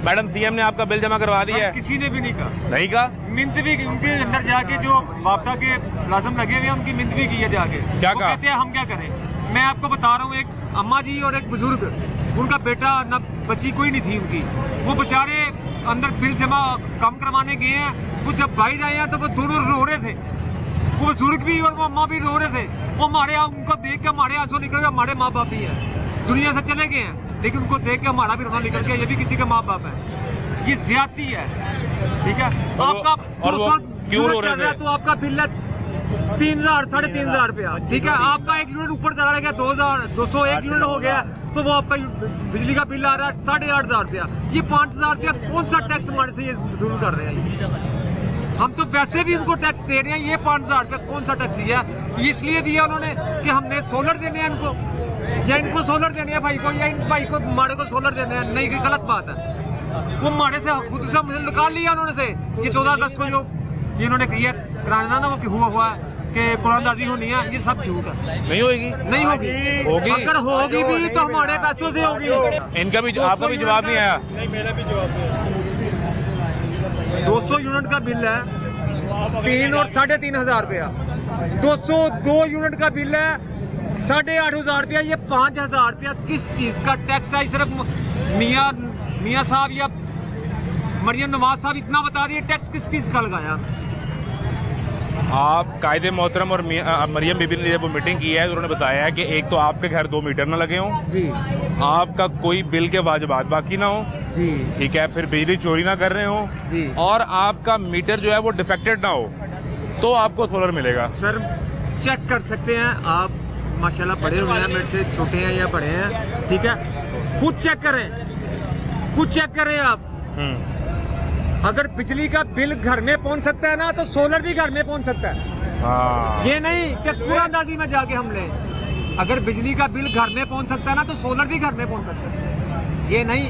मैडम सीएम ने आपका बिल जमा करवा दिया है? किसी ने भी नहीं कहा, नहीं कहा? मिन्नत भी उनके अंदर जाके जो वापदा के मुलाजिम लगे हुए हैं उनकी मिन्नत भी की है जाके। क्या वो कहा? कहते हैं हम क्या करें। मैं आपको बता रहा हूँ, एक अम्मा जी और एक बुजुर्ग, उनका बेटा न बच्ची कोई नहीं थी उनकी, वो बेचारे अंदर बिल जमा कम करवाने गए हैं। वो जब बाहर आए हैं तो वो दोनों रो रहे थे, वो बुजुर्ग भी और वो अम्मा भी रो रहे थे। वो हमारे उनको देख के हमारे आंसू निकल गए, हमारे माँ बाप भी हैं, दुनिया से चले गए हैं, लेकिन उनको देख के हमारा भी रोना निकल गया, ये भी किसी का माँ बाप है। ये ज्यादती है, ठीक है। आपका 200 यूनिट चल रहा है तो आपका बिल है 3,000 साढ़े 3,000 रुपया, ठीक है। आपका 1 यूनिट ऊपर चला गया, 2,201 यूनिट हो गया, तो वो आपका बिजली का बिल आ रहा है 8,500 रुपया। ये 5,000 रुपया कौन सा टैक्स हमारे से ये वसूल कर रहे हैं? हम तो वैसे भी उनको टैक्स दे रहे हैं, ये 5,000 रुपया कौन सा टैक्स दिया? ये इसलिए दिया उन्होंने कि हमने सोलर देने हैं इनको, या इनको सोलर देने हैं भाई को, या इन भाई को माड़े को सोलर देने हैं। नहीं, ये गलत बात है। वो माड़े से खुद से मुझे निकाल लिया उन्होंने से कि 14 अगस्त को जो ये इन्होंने किया कराना ना, वो हुआ कि कुरानदाजी होनी है, ये सब झूठ है। नहीं होगी? नहीं होगी, होगी। अगर होगी भी तो हमारे पैसों से होगी। इनका भी, आपका भी जवाब नहीं आया? नहीं, मेरा भी जवाब नहीं। 200 यूनिट का बिल है 3 और 3,500 रुपया, 202 यूनिट का बिल है 8,500 रुपया, ये 5,000 रुपया किस चीज का टैक्स है? सिर्फ मियाँ साहब या मरियम नवाज साहब इतना बता रही है, टैक्स किस किस का लगाया? आप कायदे मोहतरम और मरियम बीबी ने जब वो मीटिंग की है तो उन्होंने बताया है कि एक तो आपके घर 2 मीटर ना लगे हों जी, आपका कोई बिल के वाजिबात बाकी ना हो, जी, ठीक है, फिर बिजली चोरी ना कर रहे हो जी, और आपका मीटर जो है वो डिफेक्टेड ना हो, तो आपको सोलर मिलेगा। सर चेक कर सकते हैं आप, माशाल्लाह बड़े हुए हैं, मेरे से छोटे हैं या बड़े हैं, ठीक है, खुद चेक करें, खुद चेक करें आप। अगर बिजली का बिल घर में पहुंच सकता है ना, तो सोलर भी घर में पहुंच सकता है। हाँ। ये नहीं कि कुरानदाजी में जाके हम लें। अगर बिजली का बिल घर में पहुंच सकता है ना, तो सोलर भी घर में पहुंच सकता है। ये नहीं,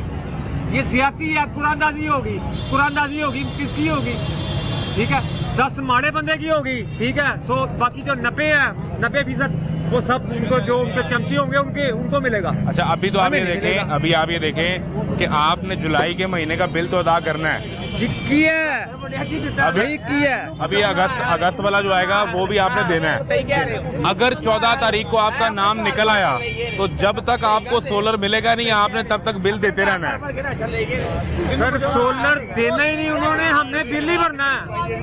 ये ज्यादती है, कुरानदाजी होगी, कुरानदाजी होगी किसकी होगी? ठीक है, 10 माड़े बंदे की होगी, ठीक है, 100 बाकी जो 90% वो सब उनको जो उनके चमचे होंगे उनको मिलेगा। अच्छा, अभी तो आप ये हमें नहीं देखें, मिलेगा। अभी आप ये देखें कि आपने जुलाई के महीने का बिल तो अदा करना है, जिक्की है, अभी की है, अभी अगस्त वाला जो आएगा वो भी आपने देना है। अगर 14 तारीख को आपका नाम निकल आया तो जब तक आपको सोलर मिलेगा नहीं, आपने तब तक बिल देते रहना है। सर सोलर देना ही नहीं उन्होंने, हमने बिल ही भरना है।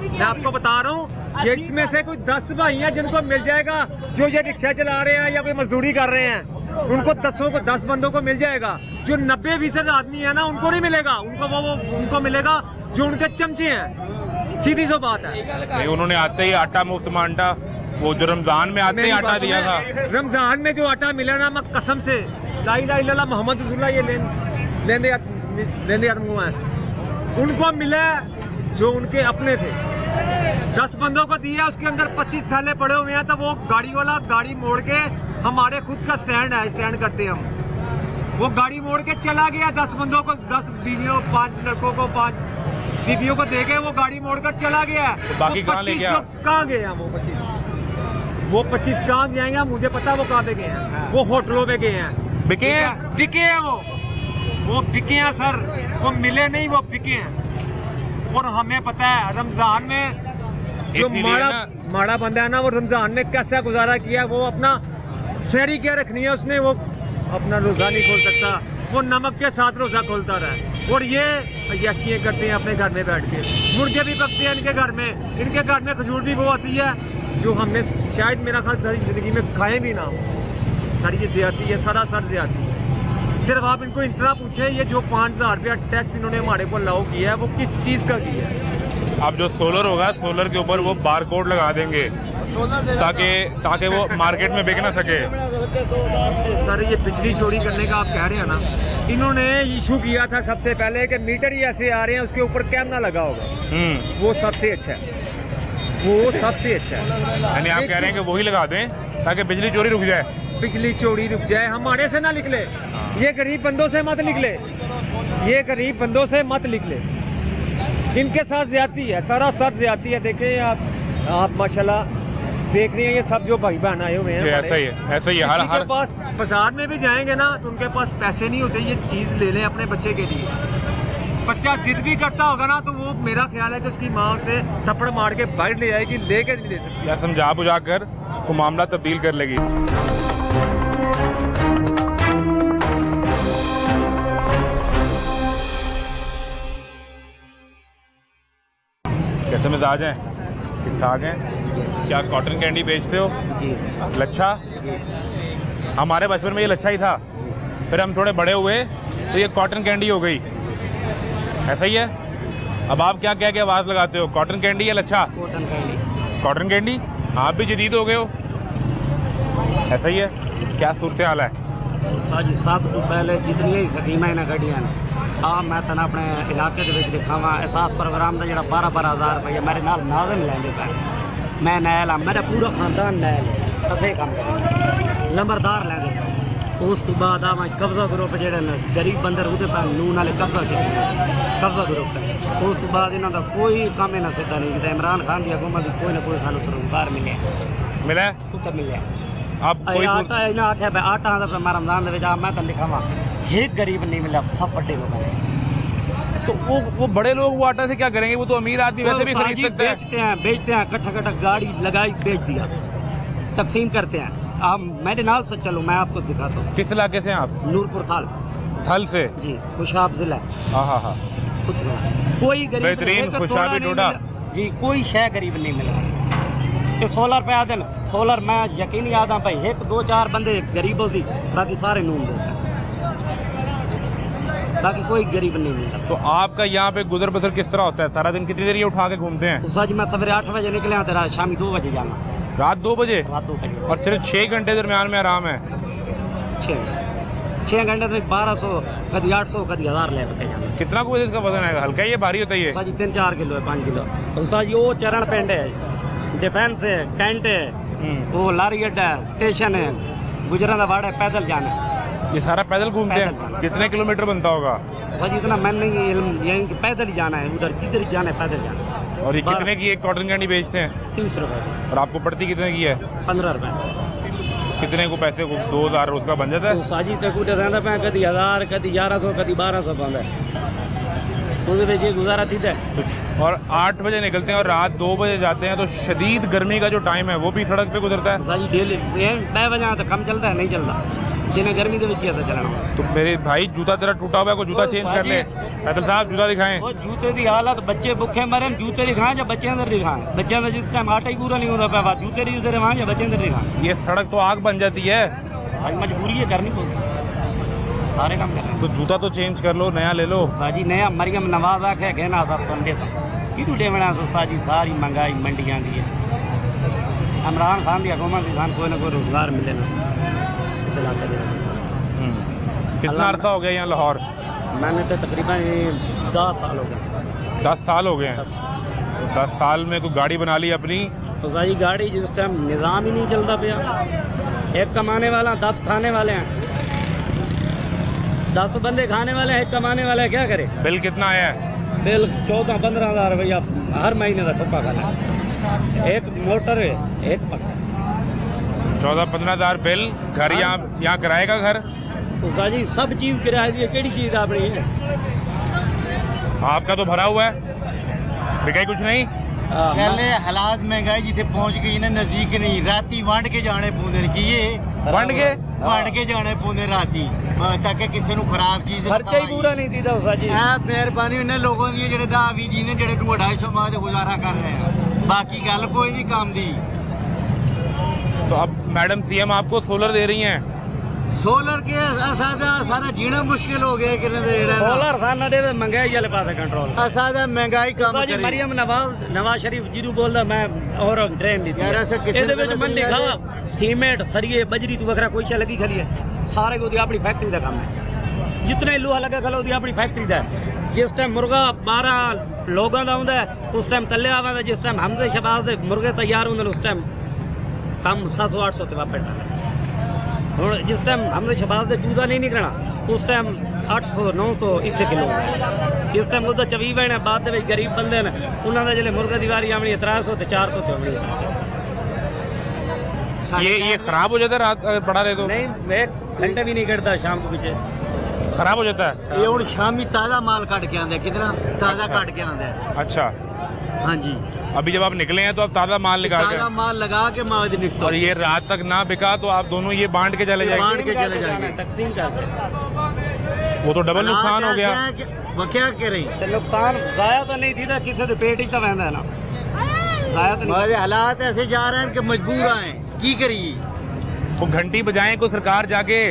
मैं आपको बता रहा हूँ, ये इसमें से कुछ 10 भाई हैं जिनको मिल जाएगा, जो ये रिक्शा चला रहे हैं या कोई मजदूरी कर रहे हैं, उनको 10 बंदों को मिल जाएगा। जो 90% आदमी है ना, उनको नहीं मिलेगा, उनको मिलेगा जो उनके चमचे हैं, सीधी सी बात है। नहीं, उन्होंने आते ही आटा मुफ्त मांटा, वो जो रमजान में आते ही आटा दिया था। रमजान में जो आटा मिला ना, मैं कसम से ला इलाहा इल्लल्लाह मोहम्मद रसूलुल्लाह, ये लेंदे आदमी है, उनको मिला जो उनके अपने थे। 10 बंदों को दिया, उसके अंदर 25 थैले पड़े हुए हैं, तो वो गाड़ी वाला गाड़ी मोड़ के, हमारे खुद का स्टैंड है, स्टैंड करते हैं हम, वो गाड़ी मोड़ के चला गया। 10 बंदों को, 10 बीवियों, 5 लड़कों को, 5 बीवियों को दे के वो गाड़ी मोड़कर चला गया। तो बाकी कहाँ ले गया? कहाँ गए हैं वो 25 कहाँ जाएंगे मुझे पता, वो कहाँ पे गए हैं, वो होटलों पे गए हैं। बिके हैं? बिके हैं वो बिके हैं सर, वो मिले नहीं, वो बिके हैं। और हमें पता है रमजान में जो माड़ा बंदा है ना, वो रमजान में कैसा गुजारा किया, वो अपना सहरी क्या रखनी है उसने, वो अपना रोजा नहीं खोल सकता, वो नमक के साथ रोजा खोलता रहा। और ये अय्याशियाँ करते हैं अपने घर में बैठ के, मुर्गे भी पकते हैं इनके घर में, इनके घर में खजूर भी वो आती है जो हमने शायद मेरा ख्याल सारी जिंदगी में खाए भी ना हो। सारी ये ज्यादती है, सरासर ज्यादती है। सिर्फ आप इनको इतना पूछे, ये जो 5000 रुपया टैक्स इन्होंने हमारे को लाओ किया है, वो किस चीज़ का किया है? अब जो सोलर होगा, सोलर के ऊपर वो बारकोड लगा देंगे ताकि वो मार्केट में बिक ना सके। सर ये बिजली चोरी करने का आप कह रहे हैं ना, इन्होंने इशू किया था सबसे पहले कि मीटर ही ऐसे आ रहे हैं, उसके ऊपर कैमरा लगा होगा, वो सबसे अच्छा है, वो सबसे अच्छा है। यानी आप कह रहे हैं कि वही लगा दें ताकि बिजली चोरी रुक जाए? बिजली चोरी रुक जाए, हमारे से ना निकले, ये गरीब बंदों से मत निकले, ये गरीब बंदों से मत निकले। इनके साथ ज्यादती है, सरासर ज्यादती है। देखें आप माशाल्लाह देख रहे हैं, ये सब जो भाई बहन आए हुए हैं, ऐसा ही है, ऐसा ही है। हर पास बाजार में भी जाएंगे ना तो उनके पास पैसे नहीं होते ये चीज ले लें अपने बच्चे के लिए। बच्चा जिद भी करता होगा ना, तो वो मेरा ख्याल है कि उसकी माँ उसे थप्पड़ मार के बाहर ले जाएगी, लेके नहीं ले सकती, या समझा बुझा कर वो मामला तब्दील कर लेगी। कैसे मिजाज हैं? ठीक ठाक हैं? क्या कॉटन कैंडी बेचते हो? जी। लच्छा? जी। हमारे बचपन में ये लच्छा ही था, फिर हम थोड़े बड़े हुए तो ये कॉटन कैंडी हो गई, ऐसा ही है? अब आप क्या क्या आवाज़ लगाते हो, कॉटन कैंडी या लच्छा? Cotton candy. Cotton candy? आप भी जदीद हो गए हो, ऐसा ही है? क्या सूरत हाल है? साजी सब तो पहले जितनी स्कीमां इन्हें कढ़िया ने, मैं तेन अपने इलाके लिखा वा एहसास प्रोग्राम का जो 12-12 रुपया मेरे नाल नाज़म लैंदे पे, मैं नैल हाँ, मेरा पूरा खानदान नैल, असें काम नंबरदार लैंदे पे। उस तो बाद कब्जा ग्रुप जो गरीब बंदे उहदे पे नूं नाले कब्जा कब्जा ग्रुप है। उस तो बाद इन्हों का कोई काम इन्हें सीधा नहीं किया। इमरान खान की हुकूमत कोई ना कोई सानू रोजगार मिले, मिला कुत्ता मिले। अब कोई आटा इन्हें आख्या भाई आटा मैं रमजान मैं तो लिखा वा एक गरीब नहीं मिला, सब बड़े लोग। तो वो बड़े लोग वो आटा से क्या करेंगे? वो तो अमीर आदमी वैसे भी खरीद सकते हैं। बेचते हैं कट्ठा गाड़ी लगाई बेच दिया, तकसीम करते हैं। आप मेरे नाल से चलो, मैं आपको दिखाता हूँ। किस इलाके से हैं आप? नूरपुर थल से? जी, खुशाब जिला। हाँ। कोई गरीब बेहतरीन खुशाबी डोडा जी, कोई शय गरीब नहीं मिला। ये 16 रुपया दिन सोलर, मैं यकीन याद आ भाई 1-2-4 बंदे गरीबों से, बाकी सारे नून देते, बाकी कोई गरीब नहीं मिला। तो आपका यहाँ पे गुजर बसर किस तरह होता है? सारा दिन कितनी देर ये उठा के घूमते हैं? तो सच मैं सवेरे 8 बजे निकले तो रात शामी 2 बजे जाना। रात 2 बजे? रात 2 बजे। और सिर्फ 6 घंटे दरमियान में आराम है? 6 घंटे से 1200 कभी 800 कभी 1000 ले जाना। कितना कुछ इसका वजन है? हल्का ही है, भारी होता है? साजी 3-4 किलो है, 5 किलो। उस्ताद वो चरण पेंड है, डिफेंस है, कैंट है, वो लारी अड्डा है, स्टेशन है, गुजरा का वाड़ा है, पैदल जाना है। ये सारा पैदल घूमते हैं? कितने किलोमीटर बनता होगा? साजी इतना मैं नहीं इल्म, यानी कि पैदल ही जाना है, उधर जिधर जाना है पैदल जाना है। और ये कितने की एक कॉटन कैंडी बेचते हैं? 30 रुपये। और आपको पड़ती कितने की है? 15 रुपये। कितने को पैसे को 2000 उसका बन जाता है? तो साजी तक उठे रहता पे कभी 1000 कभी 1100 कभी 1200 बंद है, उसमें ये गुजारा थी थे। और 8 बजे निकलते हैं और रात 2 बजे जाते हैं, तो शदीद गर्मी का जो टाइम है वो भी सड़क पे गुजरता है? साजी डेली 6 बजे तो कम चलता है, नहीं चलता जिन्हें गर्मी के चलना। तो मेरे भाई जूता तेरा टूटा हुआ है, कोई जूता चेंज कर ले। पैदल साहब जूता दिखाएं। वो जूते की हालत, बच्चे भुखे मरे, जूते दिखाएं या बच्चे अंदर दिखाएं। बच्चे अंदर जिस टाइम आटा ही पूरा नहीं होता पाया, जूते नहीं उधर वहाँ या बच्चे अंदर दिखाएं। ये सड़क तो आग बन जाती है। आज मजबूरी है, करनी पड़ती, सारे काम करना। तो जूता तो चेंज कर लो, नया ले लो। साजी नया मरियम नवाज आखे कहना था पंडे से कि डेवना तो साजी सारी महंगाई मंडियाँ की है। इमरान खान की हुकूमत इंसान कोई ना कोई रोजगार मिले ना इस इलाके में। कितना अर्सा हो गया यहाँ लाहौर? मैंने तो तकरीबन 10 साल हो गए। 10 साल हो गए हैं। तो 10 साल में कोई गाड़ी बना ली अपनी? तो सारी गाड़ी जिस टाइम निज़ाम ही नहीं चलता पिया, एक कमाने वाला 10 खाने वाले हैं, 10 बंदे खाने वाले हैं, एक कमाने वाला है, क्या करे? बिल कितना आया है? बिल 14-15 हज़ार रुपया हर महीने का ठुक्का खाना है। एक मोटर है, एक पक्का। 14-15 हज़ार बिल। घर यहाँ किराए का घर? तो जी सब चीज़ किराए दी है, केड़ी चीज़ अपनी है? आपका तो भरा हुआ है, बिकाई कुछ नहीं? पहले हालात महंगाई जिथे पहुंच गई ना, नजदीक नहीं, राती वंड के जाने पौंदे ने, की ये वंड के जाने पौंदे राती, ताकि किसी ਨੂੰ ਖਰਾਬ ਚੀਜ਼ ਖਰਚਾ ਹੀ ਪੂਰਾ ਨਹੀਂ ਦੀਦਾ ਉਸਾ ਜੀ। ਇਹ ਮਿਹਰਬਾਨੀ ਉਹਨਾਂ ਲੋਕਾਂ ਦੀ ਜਿਹੜੇ 10-20 ਜੀ ਨੇ ਜਿਹੜੇ 250 ਮਾਹ ਤੇ ਗੁਜ਼ਾਰਾ ਕਰ ਰਹੇ ਆ, ਬਾਕੀ ਗੱਲ ਕੋਈ ਨਹੀਂ ਕੰਮ ਦੀ। तो अब मैडम सीएम आपको सोलर दे रही हैं? सोलर के सारा जीना मुश्किल हो गया कि सोलर साना दे महंगाई वाले पासे कंट्रोल। सादा महंगाई कम जी मरियम नवाज शरीफ जी बोलदा मैं और ट्रेन दी यार ऐसा किसी ਇਹਦੇ ਵਿੱਚ ਮੈਂ ਲਿਖਾ सीमेंट सरिये बजरी तू वगैरह कोई शे लगी खड़ी है, सारे को अपनी फैक्ट्री का काम है। जितने लोहा लगा खलो अपनी फैक्ट्री का है। जिस टाइम मुर्गा 12 लोगों का आंदा है उस टाइम तले आवा, जिस टाइम हमसे शबाज दे मुर्गे तैयार होंगे उस टाइम हम 700-800 ते वापस डाले। हुण जिस टाइम हमसे शबाज दे चूजा नहीं निकलना उस टाइम 800-900 इतने किलो। जिस टाइम उधर 24 महीने बाद दे गरीब बंदे ने उन्होंने जिले मुर्गे की वारी आनी 300 ते 400 ते आनी है। ये खराब हो जाता है रात अगर पड़ा रहे तो? नहीं, 1 घंटे भी नहीं कटता शाम को पीछे खराब हो जाता है। ये हुण शामी ताज़ा माल काट के आंदा, कितना ताज़ा काट के आंदा है। अच्छा हाँ जी, अभी जब आप निकले हैं तो आप ताज़ा माल निकाल ताज़ा के, माल लगा के माल निकलता और ये रात तक ना बिका तो आप दोनों ये बांट के चले जाएंगे? बांट के चले जाएंगे। तकसीम करते वो तो डबल नुकसान हो गया। वो क्या करें, ते नुकसान जाया तो नहीं थी, किसी के पेट ही तो बहता है ना, जाया तो नहीं। हमारे हालात ऐसे जा रहे हैं कि मजबूर आए, की करिए? वो घंटी बजाएं को सरकार जाके,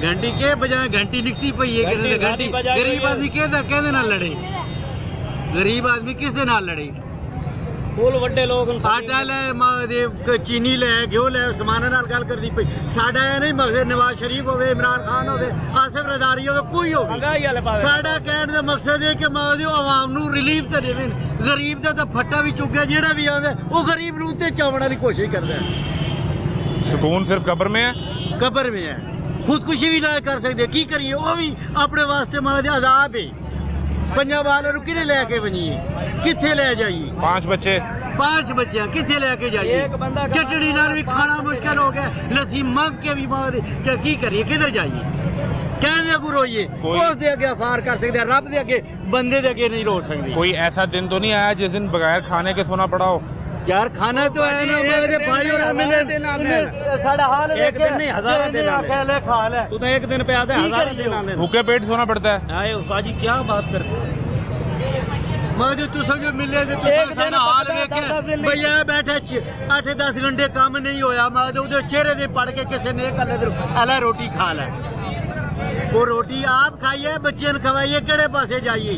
घंटी के बजाय घंटी लिखती पई है कि घंटी। गरीब आदमी कहदे नाल लड़े, गरीब आदमी किस दे नाल लड़े? फुल वड्डे लोग साडा ले चीनी ले घ्यो ले समाना नाल गल करदी पई। साडा ये नहीं मकसद नवाज शरीफ होवे, इमरान खान होवे, आसिफ रज़ारी होवे, कोई होवे। महंगाई वाले पासे साडा कहण दा मकसद है कि मादी आवाम नू रिलीफ ते देवे। गरीब दा तां फट्टा भी चुक्या, जेड़ा भी आंदा वो गरीब नू ते चावण दी कोशिश करदा है। सुकून सिर्फ कब्र में है? कब्र में है, खुदकुशी भी ना कर सकते, की करिए? वो भी अपने वास्ते मादी अजाब है। पंजाब वाले किने लेके बनिए, किथे ले जाइए? 5 बच्चे, 5 बच्चे किथे लेके जाइए? एक बंदा चटनी नाल भी खाना मुश्किल हो गया, लस्सी मंग के भी मां की करिए? किधर जाइए? कहने अगू रोइए, उस दे अगे अफार कर सकते हैं, रब दे अगे बंदे दे अगे नहीं रो सकते। कोई ऐसा दिन तो नहीं आया जिस दिन बगैर खाने के सोना पड़ा हो? यार खाना तो है ना, मेरे भाई और मिले साडा हाल एक दिन नहीं हज़ारों दिन ले खा ले। तू तो एक दिन पे आता है, हज़ारों दिन आने। भूखे पेट सोना पड़ता है? आए उस्ताद जी क्या बात करते मादी तू समझो मिले थे, तू साडा हाल देखे भैया बैठे 8-10 घंटे काम नहीं होया, मादी उधर चेहरे दे पड़ के किसी ने अला रोटी खा ले। वो रोटी आप खाइए, बच्चे ने खवाइए, केड़े पासे जाइए?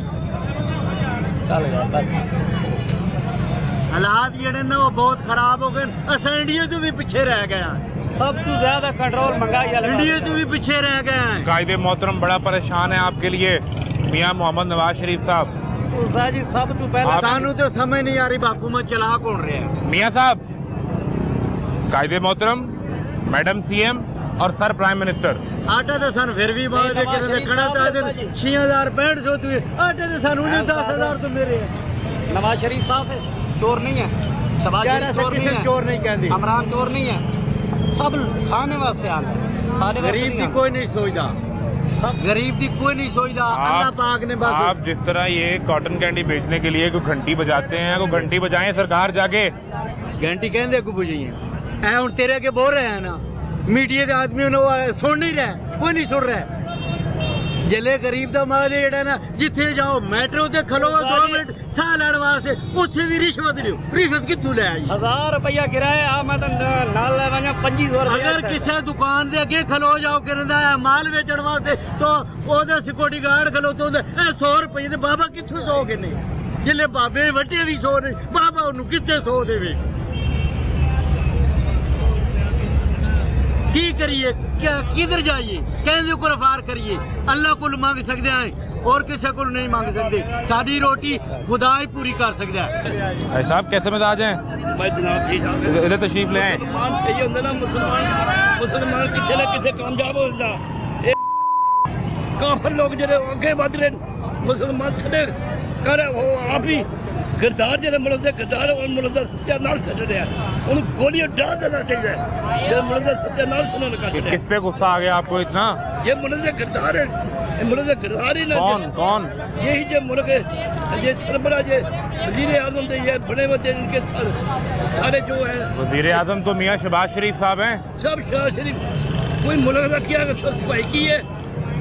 हालात जेड़े ना वो बहुत खराब हो गए। अस इंडिया तो भी पीछे रह गए, सब तो ज्यादा कंट्रोल महंगाई वाले इंडिया तो भी पीछे रह गए हैं। कायदे मोहतरम बड़ा परेशान है आपके लिए मियां मोहम्मद नवाज शरीफ साहब। उस्ताद जी सब तो पहले सानू तो समझ नहीं आ रही हुकूमत चला कौन रहे हैं। मियां साहब, कायदे मोहतरम, मैडम सीएम और सर प्राइम मिनिस्टर। आटा तो सन फिर भी मार दे के खड़ा था 6065 तू आटे तो सन 10,000 तो मेरे नवाज शरीफ साहब है, चोर नहीं है, शहबाज शरीफ चोर नहीं कहते, इमरान चोर नहीं है, सब खाने वास्ते आते हैं। गरीब की कोई नहीं सोचता, सब गरीब की कोई नहीं सोचता। अल्लाह पाक ने बस आप जिस तरह ये कॉटन कैंडी बेचने के लिए कोई घंटी बजाते हैं, कोई घंटी बजाएं सरकार जाके। घंटी कहते को बुझिए ऐ हूँ तेरे के बोल रहे हैं ना, मीडिया के आदमी सुन नहीं रहे, कोई नहीं सुन रहा। जले गरीब का माल जेड़ा ना, जिथे जाओ मेट्रो ते खलो 2 मिनट साह लैण वास्ते उत्थे भी रिश्वत लियो। रिश्वत कित्थों ले आई? 1000 रुपया किराया आ, मैं तो नाल ले वना 2500 रुपया। अगर किसी दुकान दे अगे खलो जाओ करदा है माल बेचण वास्ते तो ओदा सिक्योरिटी गार्ड खलो तो 100 रुपये ते बाबा कित्थों 100 किन्ने? जिले बाबे वड्डे भी 100 ने, बाबा ओनू कित्थे 100 देवे? की करिए? क्या किधर जाइए? कहने को रफार करिए, अल्लाह को मांग सकते हैं और किसी को नहीं मांग सकते। साड़ी रोटी खुदा ही पूरी कर सकता है। भाई साहब कैसे मिजाज हैं? मैं जनाब ठीक ठाक इधर तशरीफ ले आए। मुसलमान सही होंगे ना, मुसलमान किथे ना किथे कामयाब हो जाता। काफिर लोग जो अगे बढ़ रहे, मुसलमान थले कर वो आप ही किरदार जो मुल्क के किरदार और मुल्क का सत्यानाश कर रहे हैं, उन्हें गोलियां डाल देना चाहिए। जो मुल्क का सत्यानाश उन्होंने कर दिया। किस पे गुस्सा आ गया आपको इतना? ये मुल्क का किरदार है, ये मुल्क का किरदार ही ना। कौन यही जो मुल्क ये सरबरा जो वजीर आजम थे, ये बड़े बड़े इनके सारे जो है वजीर आजम तो मियाँ शहबाज शरीफ साहब हैं। सब शाह शरीफ कोई मुल्क का किया सफाई की है,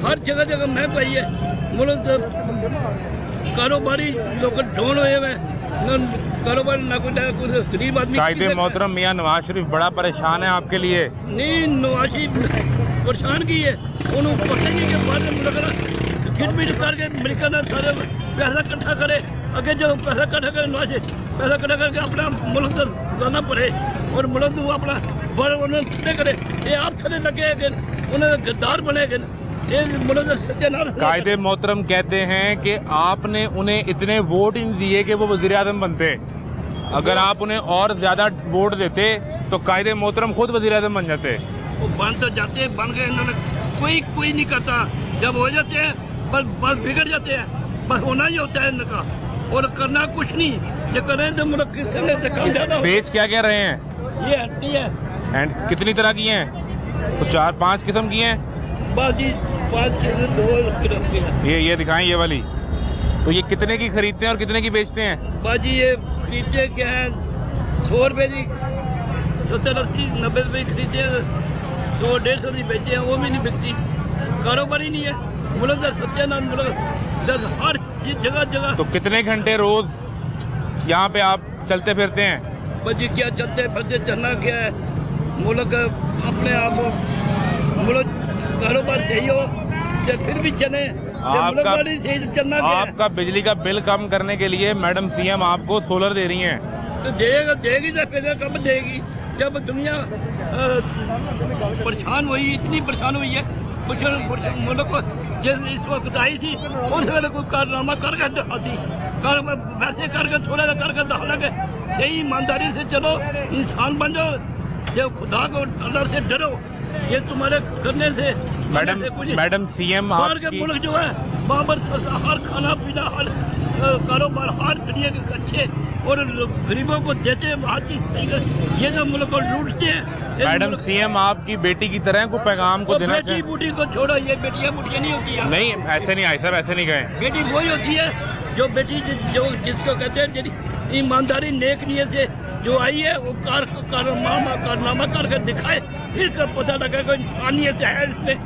हर जगह जगह महंगाई है। मुल्क कारोबारी लोग ढोन हुए हुए, कारोबार ना कुछ गरीब आदमी। कायदे मोहतरम मियाँ नवाज शरीफ बड़ा परेशान है आपके लिए। नहीं, नवाज शरीफ परेशान की है, उन्होंने पता नहीं कि बाद में मुल्क खिटमिट करके मिलकर ना सारे पैसा इकट्ठा करे। अगे जो पैसा इकट्ठा करे नवाज शरीफ पैसा इकट्ठा करके अपना मुल्क का जाना पड़े और मुल्क को अपना बड़े उन्होंने थड़े करे। ये आप थड़े लगे उन्हें गिरदार बने गए। कायदे मोहतरम कहते हैं कि आपने उन्हें इतने वोट ही नहीं दिए कि वो वजीर आजम बनते। अगर आप उन्हें और ज्यादा वोट देते तो कायदे मोहतरम खुद वजीर आजम बन जाते। वो बन तो जाते, बन गए, इन्होंने कोई नहीं करता। जब हो जाते हैं बस बिगड़ जाते हैं, बस होना ही होता है इनका और करना कुछ नहीं। जो करें तो मुल्क किसने काम ज्यादा। बेच क्या कह रहे हैं? ये हड्डी है। एंड कितनी तरह की हैं? तो 4-5 किस्म की हैं। बाजी 5 2 किस्म की है। ये दिखाएं ये वाली। तो ये कितने की खरीदते हैं और कितने की बेचते हैं? बाजी ये खरीदते क्या है 100 रुपए की, 70 80 90 रुपए खरीदते हैं, 100 150 की बेचते हैं, वो भी नहीं बिकती। कारोबार ही नहीं है मुल्क का सत्यानाश। मुल्क हर जगह जगह। तो कितने घंटे रोज यहाँ पे आप चलते फिरते हैं? बाजी क्या चलते फिरते, चलना क्या है, मुल्क अपने आप मुल्क कारोबार सही हो या फिर भी चले। आपका बिजली का बिल कम करने के लिए मैडम सीएम आपको सोलर दे रही हैं। तो देगी तो फिर कब देगी? जब दुनिया परेशान हुई, इतनी परेशान हुई है, मुल्क को जिस इस वक्त आई थी उस वेले कोई कारनामा करके दिखाती, वैसे करके थोड़ा सा करके दिखाना के सही ईमानदारी से चलो, इंसान बन जाओ, जब खुदा को अल्लाह से डरो। ये तुम्हारे करने से मैडम सीएम बाहर के मुल्क जो है वहाँ पर हर खाना पीना, हर कारोबार, हर दुनिया के अच्छे और गरीबों को देते हैं हर चीज। ये जो मुल्क को लूटते हैं। मैडम सीएम आपकी बेटी की तरह को पैगाम को देना चाहिए। बेटी बूटी को छोड़ो, ये बेटियां बुटियां नहीं होती है। नहीं ऐसे नहीं, साहब ऐसे नहीं गए। बेटी वही होती है जो बेटी जो जिसको कहते हैं ईमानदारी नेक नीयत से जो आई है, वो कारनामा करके दिखाए, फिर कब पता लगा कि इंसानियत है इसमें।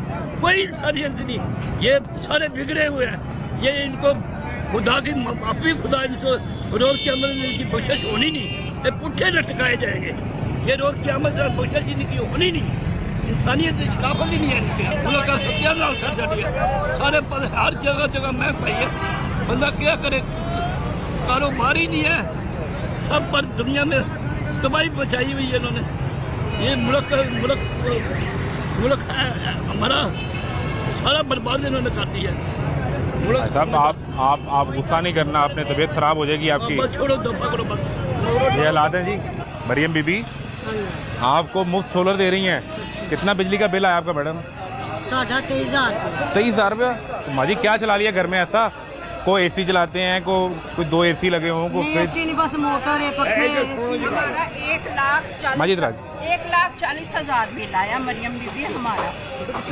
कोई इंसानियत नहीं, ये सारे बिगड़े हुए हैं। ये इनको खुदा की माफी, खुदा इनको रोज के अंदर इनकी बख्शिश होनी नहीं, ये पुट्ठे लटकाए जाएंगे। ये रोज के अंदर बख्शिश इनकी होनी नहीं, इंसानियत से शराफत ही नहीं है इनके। उन लोग का सत्यानाश कर दिया सारे पद, हर जगह जगह महंग पाई है। बंदा क्या करे, कारोबार ही नहीं है, सब पर दुनिया में तबाही पहुँचाई हुई है इन्होंने। ये मुल्क है हमारा, सारा बर्बाद इन्होंने कर दिया। साहब आप गुस्सा नहीं करना, आपने तबीयत खराब हो जाएगी आपकी। बस छोड़ो, दफा करो बस। ये हालात हैं जी। मरियम बीबी आपको मुफ्त सोलर दे रही हैं, कितना बिजली का बिल आया आपका मैडम? 23,000 रुपया। तो माँ जी क्या चला लिया घर में ऐसा? कोई एसी चलाते हैं, कोई 2 एसी लगे हों, कोई नहीं, बस मोटर है, पक्के। हमारा 1,40,000 बिल आया मरियम बीबी हमारा।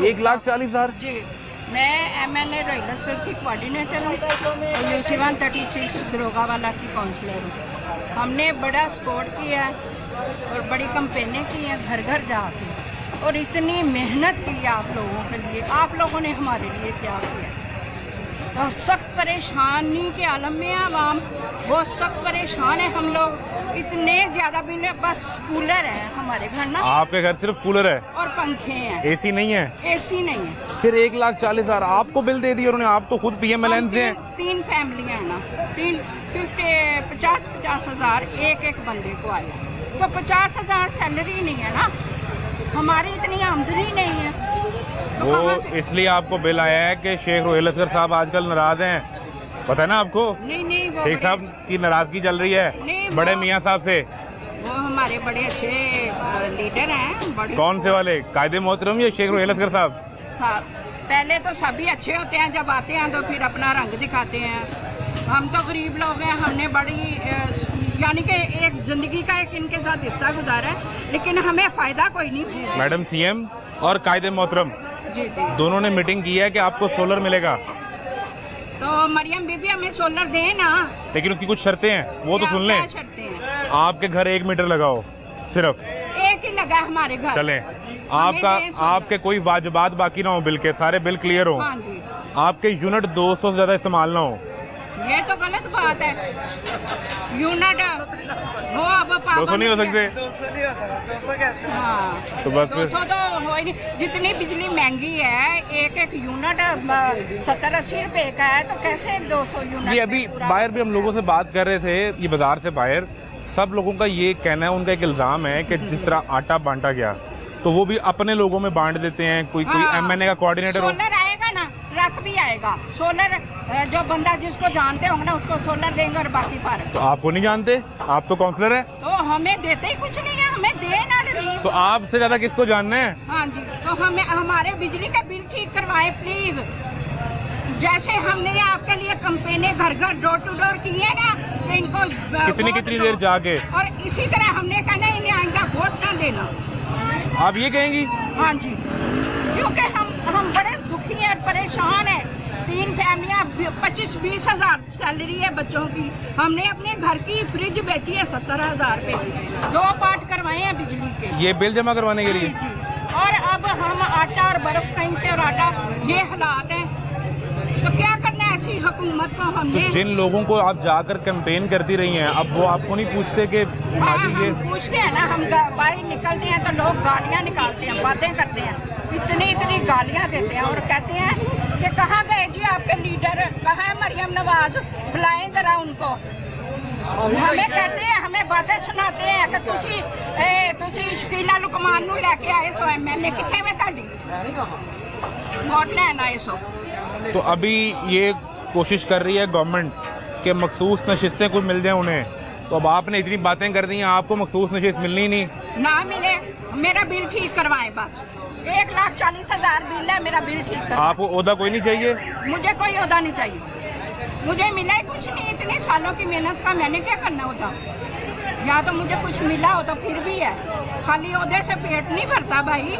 1,40,000 जी। मैं MNA रोहिलसगढ़ की कोऑर्डिनेटर हूँ और UC 136 दरोगावाला की काउंसलर हूँ। हमने बड़ा सपोर्ट किया और बड़ी कंपेनें की हैं घर घर जाके, और इतनी मेहनत की आप लोगों के लिए। आप लोगों ने हमारे लिए क्या किया? तो सख्त परेशानी के आलम में आवाम बहुत सख्त परेशान है। हम लोग इतने ज़्यादा बिल है, बस कूलर है हमारे घर ना। आपके घर सिर्फ कूलर है और पंखे हैं, एसी नहीं है? एसी नहीं है। फिर 1,40,000 आपको बिल दे दिया उन्होंने? आप तो खुद PMLN से हैं। 3 फैमिलियाँ हैं ना, 50,000 एक बंदे को आया, तो 50,000 सैलरी नहीं है ना हमारी इतनी आमदनी नहीं है तो वो कहाँ से? इसलिए आपको बिल आया है कि शेख रोहेल असगर साहब आजकल नाराज हैं, पता है ना आपको? नहीं वो शेख साहब की नाराजगी चल रही नहीं, है बड़े वो- मियाँ साहब से। वो हमारे बड़े अच्छे लीडर हैं, बड़े कौन से वाले, कायदे मोहतरम या शेख रोहेल असगर साहब? पहले तो सभी अच्छे होते हैं, जब आते हैं तो फिर अपना रंग दिखाते हैं। हम तो गरीब लोग हैं, हमने बड़ी यानी कि एक जिंदगी का एक इनके साथ हिस्सा गुजारा है, लेकिन हमें फायदा कोई नहीं। मैडम सीएम और कायदे मोहतरम जी जी। दोनों ने मीटिंग की है कि आपको सोलर मिलेगा, तो मरियम बीबी हमें सोलर दें ना। लेकिन उसकी कुछ शर्तें हैं, वो तो क्या- सुन लें। क्या शर्तें हैं? आपके घर 1 मीटर लगाओ, सिर्फ एक ही लगा हमारे घर। चलें। आपका दें सोलर। आपके कोई वाजिबात बाकी ना हो, बिल के सारे बिल क्लियर हो, हाँ जी, आपके यूनिट 200 से ज़्यादा इस्तेमाल ना हो। ये तो गलत बात है। यूनिट वो अब पाबंद 200 नहीं हो सकते, हाँ तो बस 200 तो हो ही नहीं। जितनी बिजली महंगी है, एक यूनिट 70-80 रुपए का है, तो कैसे 200 यूनिट ये अभी पूरा- बाहर भी हम लोगों से बात कर रहे थे, ये बाजार से बाहर सब लोगों का ये कहना है, उनका एक इल्ज़ाम है कि जिस तरह आटा बांटा गया तो वो भी अपने लोगों में बांट देते हैं। कोई हाँ। एमएनए का कोऑर्डिनेटर हो, सोलर आएगा ना, ट्रक भी आएगा सोलर। जो बंदा जिसको जानते होंगे ना उसको सोलर देंगे और बाकी पर तो आपको नहीं जानते, आप तो काउंसलर है, तो हमें देते ही कुछ नहीं है, हमें दे ना रिलीफ। तो आपसे ज़्यादा किसको जानना है? हाँ जी, तो हमें हमारे बिजली का बिल ठीक करवाएं प्लीज। जैसे हमने आपके लिए कंपेने घर घर डोर टू डोर किए ना, तो इनको कितनी वोट कितनी दो। देर जाके और इसी तरह हमने कहना इन्हें आइंदा वोट ना देना। आप ये कहेंगी? हाँ जी, क्योंकि हम बड़े दुखी हैं, परेशान हैं। 3 फैमिलियाँ 25-20 हज़ार सैलरी है बच्चों की। हमने अपने घर की फ्रिज बेची है 70,000 रुपए, 2 पार्ट करवाए हैं बिजली के। ये बिल जमा करवाने के जी लिए? जी। और अब हम आटा और बर्फ कहीं से और आटा, ये हालात हैं, तो क्या करना है ऐसी हुकूमत को तो हमने। जिन लोगों को आप जाकर कैंपेन करती रही हैं, अब वो आपको नहीं पूछते कि हाँ, हाजी ये हम पूछते हैं ना, हम बाहर निकलते हैं तो लोग गालियाँ निकालते हैं, बातें करते हैं, इतनी गालियाँ देते हैं और कहते हैं कि कहाँ गए जी आपके लीडर, कहाँ है मरियम नवाज, बुलाएं जरा उनको। हमें कहते हैं, हमें बातें सुनाते हैं कि तुसी शकीला लुकमान नूं लेके आए सो एमएनए किथे वे ताड़ी वोट लेना आए सो। तो अभी ये कोशिश कर रही है गवर्नमेंट कि मखसूस नशिस्तें कुछ मिल जाएं उन्हें, तो अब आपने इतनी बातें कर दी हैं, आपको मखसूस नशिस्त मिलनी ही नहीं। ना मिले, मेरा बिल ठीक करवाएं बस। 1,40,000 बिल है, मेरा बिल ठीक करवाएं। आपको ओहदा कोई नहीं चाहिए? मुझे कोई ओहदा नहीं चाहिए, मुझे मिला ही कुछ नहीं। इतने सालों की मेहनत का मैंने क्या करना होता? या तो मुझे कुछ मिला हो तो फिर भी है, खाली ओहदे से पेट नहीं भरता भाई।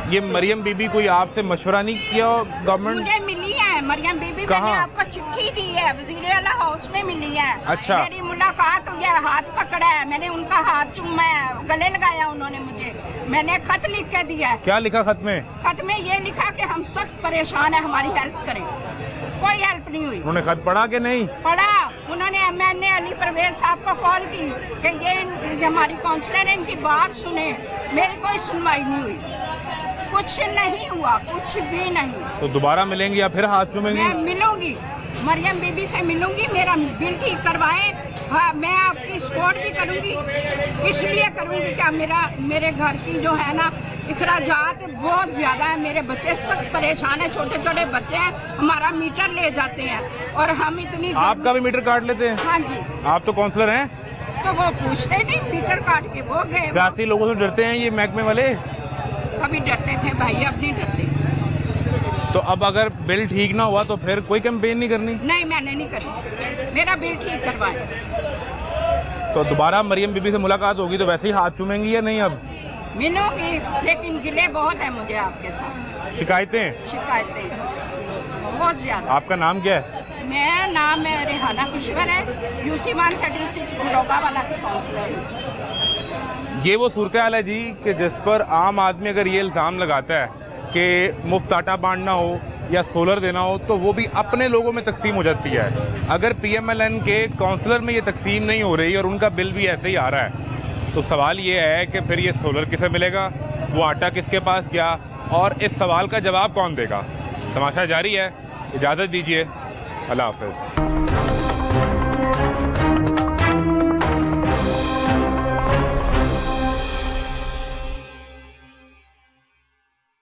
ये मरियम बीबी कोई आपसे मशवरा नहीं किया गवर्नमेंट? मुझे मिली है मरियम बीबी, कहाँ? मैंने आपको चिट्ठी दी है, वजीर आला हाउस में मिली है। अच्छा। मेरी मुलाकात हुई है, हाथ पकड़ा है, मैंने उनका हाथ चूमा है, गले लगाया उन्होंने मुझे, मैंने खत लिख के दिया है। क्या लिखा खत में? खत में ये लिखा कि हम सख्त परेशान है, हमारी हेल्प करें। कोई हेल्प नहीं हुई। उन्होंने खत पढ़ा कि नहीं? पढ़ा, उन्होंने एमएनए अली परवेज साहब को कॉल की कि ये हमारी काउंसलर है, इनकी बात सुने, मेरी कोई सुनवाई नहीं हुई, कुछ नहीं हुआ, कुछ भी नहीं। तो दोबारा मिलेंगी या फिर हाथ चूमेंगी? मैं मिलूंगी, मरियम बीबी से मिलूंगी, मेरा बिल ठीक करवाएं। हाँ, मैं आपकी सपोर्ट भी करूंगी, इसलिए करूंगी कि मेरे घर की जो है ना इखराजात बहुत ज़्यादा है, मेरे बच्चे सब परेशान हैं, छोटे छोटे बच्चे हैं, हमारा मीटर ले जाते हैं और हम इतनी। आपका भी मीटर काट लेते हैं? हाँ जी। आप तो काउंसलर हैं, तो वो पूछते नहीं, मीटर काट के वो गए। सियासी लोगों से डरते हैं ये महकमे वाले? कभी डरते थे भाई, अब नहीं डरते। तो अब अगर बिल ठीक ना हुआ तो फिर कोई कैंपेन नहीं करनी? नहीं, मैंने नहीं करी, मेरा बिल ठीक करवाए। तो दोबारा मरियम बीबी से मुलाकात होगी तो वैसे ही हाथ चूमेंगी या नहीं? अब मिलूंगी, लेकिन गिले बहुत है मुझे आपके साथ, शिकायतें? शिकायतें बहुत ज्यादा। आपका नाम क्या है? मेरा नाम है रेहाना किश्वर है, यूसी 136 दरोगा वाला की काउंसलर हूँ। ये वो सूरत हाल है जी कि जिस पर आम आदमी अगर ये इल्ज़ाम लगाता है कि मुफ्त आटा बांटना हो या सोलर देना हो तो वो भी अपने लोगों में तकसीम हो जाती है। अगर पीएमएलएन के काउंसलर में ये तकसीम नहीं हो रही और उनका बिल भी ऐसे ही आ रहा है तो सवाल ये है कि फिर ये सोलर किसे मिलेगा, वो आटा किसके पास गया, और इस सवाल का जवाब कौन देगा? तमाशा जारी है, इजाज़त दीजिए, अल्लाह हाफ़िज़।